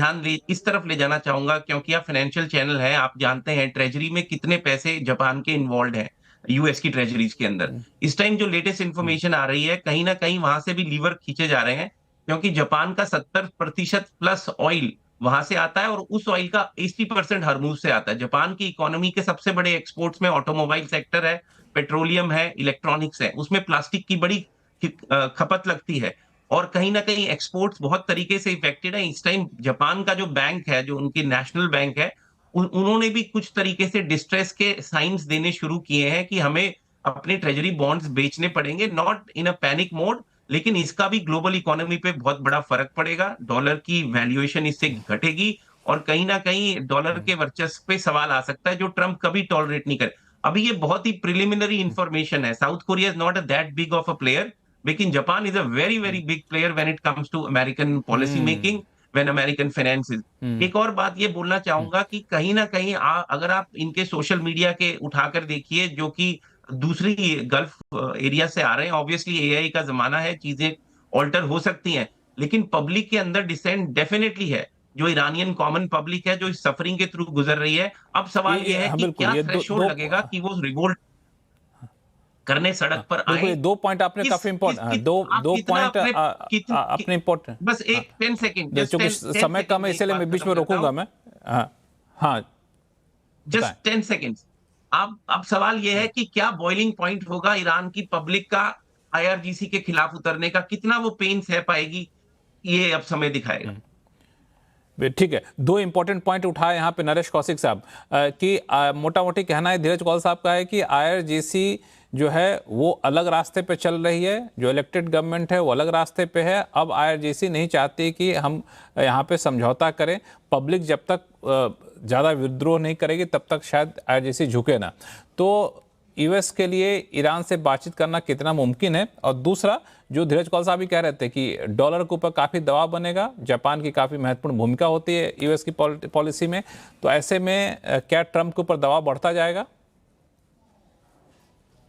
इस तरफ ले जाना चाहूंगा, क्योंकि आप फाइनेंशियल चैनल है, आप जानते हैं ट्रेजरी में कितने पैसे जापान के इन्वॉल्व हैं, यूएस की ट्रेजरीज के अंदर। इस टाइम जो लेटेस्ट इंफॉर्मेशन आ रही है, कहीं ना कहीं वहां से भी लीवर खींचे जा रहे हैं, क्योंकि जापान का 70% प्लस ऑयल वहां से आता है और उस ऑयल का 80% हरमुज से आता है। जापान की इकोनॉमी के सबसे बड़े एक्सपोर्ट्स में ऑटोमोबाइल सेक्टर है, पेट्रोलियम है, इलेक्ट्रॉनिक्स है, उसमें प्लास्टिक की बड़ी खपत लगती है। और कहीं ना कहीं एक्सपोर्ट्स बहुत तरीके से इफेक्टेड है। इस टाइम जापान का जो बैंक है, जो उनकी नेशनल बैंक है, उन्होंने भी कुछ तरीके से डिस्ट्रेस के साइंस देने शुरू किए हैं कि हमें अपने ट्रेजरी बॉन्ड्स बेचने पड़ेंगे, not in a panic mode, लेकिन इसका भी ग्लोबल इकोनॉमी पे बहुत बड़ा फर्क पड़ेगा। डॉलर की वैल्यूएशन इससे घटेगी और कहीं ना कहीं डॉलर के वर्चस्व पे सवाल आ सकता है, जो ट्रंप कभी टॉलरेट नहीं करे। अभी ये बहुत ही प्रिलिमिनरी इंफॉर्मेशन है। South Korea is not a that big of a player, लेकिन Japan is a very very big player when it comes to American policy making, when American finance is. एक और बात ये बोलना चाहूंगा कि कहीं ना कहीं अगर आप इनके सोशल मीडिया के उठाकर देखिए, जो कि दूसरी गल्फ एरिया से आ रहे हैं, ऑब्वियसली एआई का जमाना है, चीजें ऑल्टर हो सकती हैं, लेकिन पब्लिक के अंदर डिसेंट डेफिनेटली है। जो ईरानियन कॉमन पब्लिक है, जो इस सफरिंग के थ्रू गुजर रही है, अब सवाल ये है हाँ, कि बिल्कुल, क्या ये थ्रेशोल्ड लगेगा कि वो रिवोल्ट करने सड़क पर बिल्कुल, आए। ये 2 पॉइंट आपने काफी इंपॉर्टेंट, दो पॉइंट अपने इम्पोर्टेंट। बस एक 10 सेकंड, क्योंकि समय कम है, इसलिए मैं बीच में रोकूंगा मैं। हाँ, जस्ट 10 सेकेंड्स। अब सवाल यह है कि क्या बॉइलिंग पॉइंट होगा ईरान की पब्लिक का आईआरजीसी के खिलाफ उतरने का, कितना वो पेन सह पाएगी, ये अब समय दिखाएगा। ठीक है, 2 इंपॉर्टेंट पॉइंट उठाए यहाँ पे नरेश कौशिक साहब कि मोटा मोटी कहना है धीरज कौल साहब का है कि आईआरजीसी जो है वो अलग रास्ते पे चल रही है, जो इलेक्टेड गवर्नमेंट है वो अलग रास्ते पे है। अब आईआरजीसी नहीं चाहती कि हम यहाँ पे समझौता करें, पब्लिक जब तक ज़्यादा विद्रोह नहीं करेगी तब तक शायद आईआरजीसी झुके ना। तो यूएस के लिए ईरान से बातचीत करना कितना मुमकिन है? और दूसरा, जो धीरज कौल साहब भी कह रहे थे कि डॉलर के ऊपर काफ़ी दबाव बनेगा, जापान की काफ़ी महत्वपूर्ण भूमिका होती है यूएस की पॉलिसी में, तो ऐसे में क्या ट्रंप के ऊपर दबाव बढ़ता जाएगा?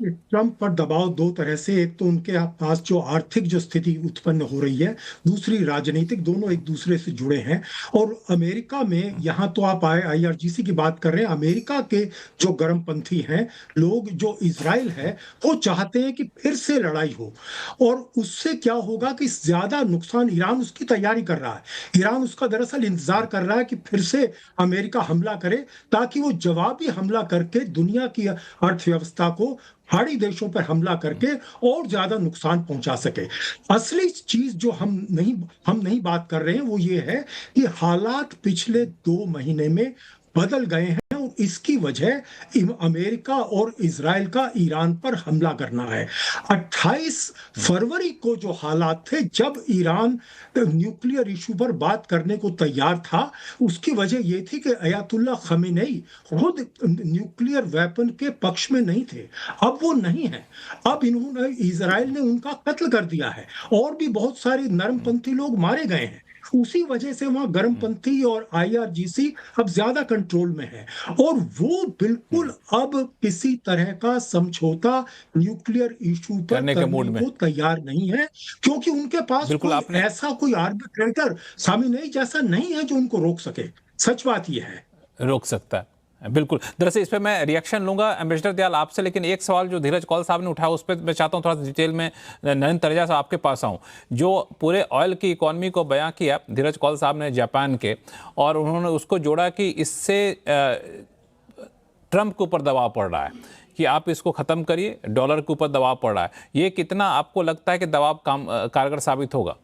ट्रंप पर दबाव दो तरह से, एक तो उनके पास जो आर्थिक जो स्थिति उत्पन्न हो रही है, दूसरी राजनीतिक, दोनों एक दूसरे से जुड़े हैं। और अमेरिका में, यहाँ तो आप आईआरजीसी की बात कर रहे हैं, अमेरिका के जो गर्मपंथी हैं लोग, जो इजराइल है, वो चाहते हैं कि फिर से लड़ाई हो। और उससे क्या होगा कि ज्यादा नुकसान, ईरान उसकी तैयारी कर रहा है। ईरान उसका दरअसल इंतजार कर रहा है कि फिर से अमेरिका हमला करे, ताकि वो जवाबी हमला करके दुनिया की अर्थव्यवस्था को, पहाड़ी देशों पर हमला करके और ज्यादा नुकसान पहुंचा सके। असली चीज जो हम नहीं बात कर रहे हैं वो ये है कि हालात पिछले 2 महीने में बदल गए हैं, और इसकी वजह अमेरिका और इजराइल का ईरान पर हमला करना है। 28 फरवरी को जो हालात थे, जब ईरान न्यूक्लियर इशू पर बात करने को तैयार था, उसकी वजह यह थी कि अयातुल्ला खमेनेई खुद न्यूक्लियर वेपन के पक्ष में नहीं थे। अब वो नहीं है। अब इन्होंने, इजराइल ने उनका कत्ल कर दिया है, और भी बहुत सारे नरमपंथी लोग मारे गए हैं। उसी वजह से वहां गर्मपंथी और आईआरजीसी अब ज्यादा कंट्रोल में है, और वो बिल्कुल अब किसी तरह का समझौता न्यूक्लियर इशू पर करने के मूड करने में को तैयार नहीं है, क्योंकि उनके पास बिल्कुल कोई आपने ऐसा कोई आर्बिट्रेटर खamenei जैसा नहीं है जो उनको रोक सके। सच बात यह है। रोक सकता है। बिल्कुल, दरअसल इस पे मैं रिएक्शन लूंगा एम्बेसडर दयाल आपसे, लेकिन एक सवाल जो धीरज कौल साहब ने उठाया उस पर मैं चाहता हूं थोड़ा डिटेल में नरेंद्र तनेजा साहब आपके पास आऊं। जो पूरे ऑयल की इकॉनमी को बयां किया धीरज कौल साहब ने जापान के, और उन्होंने उसको जोड़ा कि इससे ट्रंप के ऊपर दबाव पड़ रहा है कि आप इसको खत्म करिए, डॉलर के ऊपर दबाव पड़ रहा है। ये कितना आपको लगता है कि दबाव कारगर साबित होगा?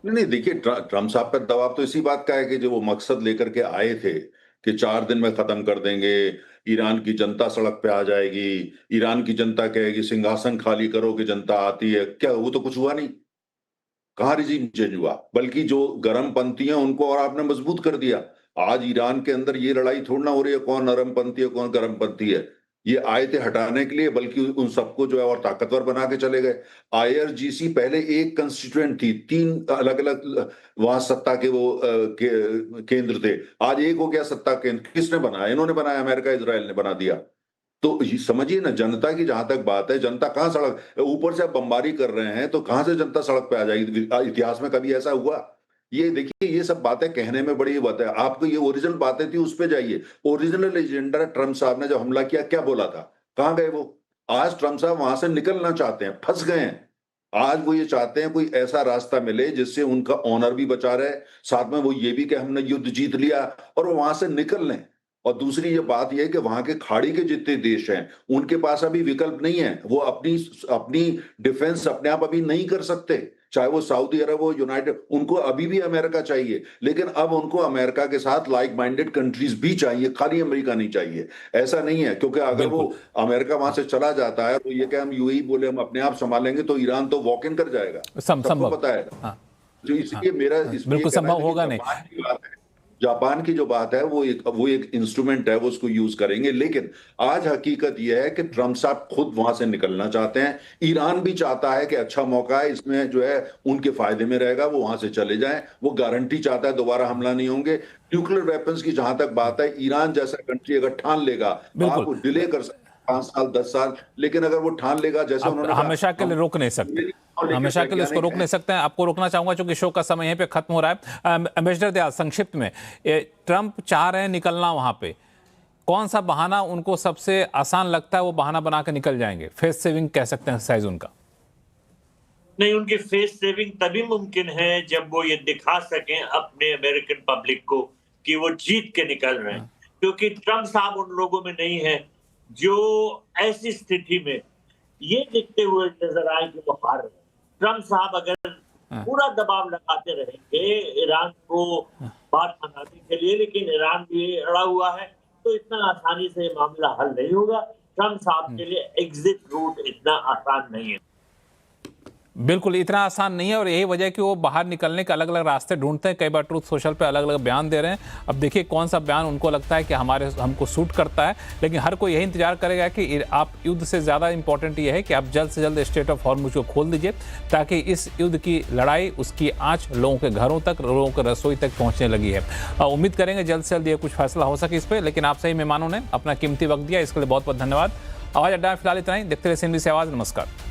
नहीं, देखिए, ट्रम्प साहब पर दबाव तो इसी बात का है कि जो वो मकसद लेकर के आए थे कि 4 दिन में खत्म कर देंगे, ईरान की जनता सड़क पे आ जाएगी, ईरान की जनता कहेगी सिंहासन खाली करो कि जनता आती है। क्या वो तो कुछ हुआ नहीं, कहाँ रिजीम चेंज हुआ, बल्कि जो गर्मपंथी हैं उनको और आपने मजबूत कर दिया। आज ईरान के अंदर ये लड़ाई थोड़ी ना हो रही है कौन नरमपंथी है कौन गर्मपंथी है। ये आए थे हटाने के लिए, बल्कि उन सबको जो है और ताकतवर बना के चले गए। आईआरजीसी पहले एक कंस्टिट्यूएंट थी, 3 अलग अलग वहां सत्ता के वो केंद्र थे, आज एक हो गया सत्ता केंद्र। किसने बनाया? इन्होंने बनाया, अमेरिका इजराइल ने बना दिया। तो ये समझिए ना, जनता की जहां तक बात है, जनता कहां सड़क, ऊपर से आप बमबारी कर रहे हैं तो कहां से जनता सड़क पे आ जाएगी? इतिहास में कभी ऐसा हुआ? ये देखिए, ये सब बातें कहने में बड़ी बात है। आपको ये ओरिजिनल बातें थी उस पे जाइए। ओरिजिनल एजेंडा ट्रम्प साहब ने जब हमला किया क्या बोला था, कहां गए वो? आज ट्रम्प साहब वहां से निकलना चाहते हैं, फंस गए हैं। आज वो ये चाहते हैं कोई ऐसा रास्ता मिले जिससे उनका ऑनर भी बचा रहे, साथ में वो ये भी कि हमने युद्ध जीत लिया, और वो वहां से निकल लें। और दूसरी ये बात यह है कि वहां के खाड़ी के जितने देश हैं उनके पास अभी विकल्प नहीं है, वो अपनी अपनी डिफेंस अपने आप अभी नहीं कर सकते, चाहे वो सऊदी अरब हो, यूनाइटेड, उनको अभी भी अमेरिका चाहिए। लेकिन अब उनको अमेरिका के साथ लाइक माइंडेड कंट्रीज भी चाहिए, खाली अमेरिका नहीं चाहिए। ऐसा नहीं है, क्योंकि अगर वो अमेरिका वहां से चला जाता है तो ये कि हम यूएई बोले हम अपने आप संभालेंगे, तो ईरान तो वॉक इन कर जाएगा, सबको पता है। हाँ, जो इसलिए मेरा बिल्कुल संभव होगा नहीं। जापान की जो बात है वो एक इंस्ट्रूमेंट है, वो उसको यूज करेंगे। लेकिन आज हकीकत यह है कि ट्रम्प साहब खुद वहां से निकलना चाहते हैं। ईरान भी चाहता है कि अच्छा मौका है, इसमें जो है उनके फायदे में रहेगा, वो वहां से चले जाएं। वो गारंटी चाहता है दोबारा हमला नहीं होंगे। न्यूक्लियर वेपन्स की जहां तक बात है, ईरान जैसा कंट्री अगर ठान लेगा, आप डिले कर सकते 5 साल 10 साल, लेकिन अगर वो ठान लेगा, जैसे उन्होंने हमेशा के लिए रोक नहीं सकते, हमेशा के लिए उसको रोक नहीं सकते हैं। आपको रोकना चाहूंगा क्योंकि शो का समय यहीं पे खत्म हो रहा है। एम्बेसडर दयाल, संक्षिप्त में, ट्रंप चाह रहे हैं निकलना, वहां पे कौन सा बहाना उनको सबसे आसान लगता है, वो बहाना बना के निकल जाएंगे? फेस सेविंग कह सकते हैं साइज उनका। नहीं, उनकी फेस सेविंग तभी मुमकिन है जब वो ये दिखा सकें अपने अमेरिकन पब्लिक को कि वो जीत के निकल रहे हैं, क्योंकि ट्रंप साहब उन लोगों में नहीं है जो ऐसी स्थिति में ये दिखते हुए नजर आए कि वो हार रहे हैं। ट्रंप साहब अगर पूरा दबाव लगाते रहेंगे ईरान को बात मनाने के लिए, लेकिन ईरान भी अड़ा हुआ है, तो इतना आसानी से मामला हल नहीं होगा। ट्रंप साहब के लिए एग्जिट रूट इतना आसान नहीं है। बिल्कुल इतना आसान नहीं है और यही वजह है कि वो बाहर निकलने के अलग अलग रास्ते ढूंढते हैं। कई बार ट्रूथ सोशल पे अलग अलग बयान दे रहे हैं। अब देखिए कौन सा बयान उनको लगता है कि हमको सूट करता है, लेकिन हर कोई यही इंतजार करेगा कि आप युद्ध से ज़्यादा इंपॉर्टेंट ये है कि आप जल्द से जल्द स्ट्रेट ऑफ हॉर्मुज को खोल दीजिए, ताकि इस युद्ध की लड़ाई, उसकी आँच लोगों के घरों तक, लोगों के रसोई तक पहुँचने लगी है। उम्मीद करेंगे जल्द से जल्द ये कुछ फैसला हो सके इस पर, लेकिन आप सही मेहमानों ने अपना कीमती वक्त दिया, इसके लिए बहुत बहुत धन्यवाद। आवाज़ अड्डा में फिलहाल इतना ही। देखते रहे CNBC आवाज़। नमस्कार।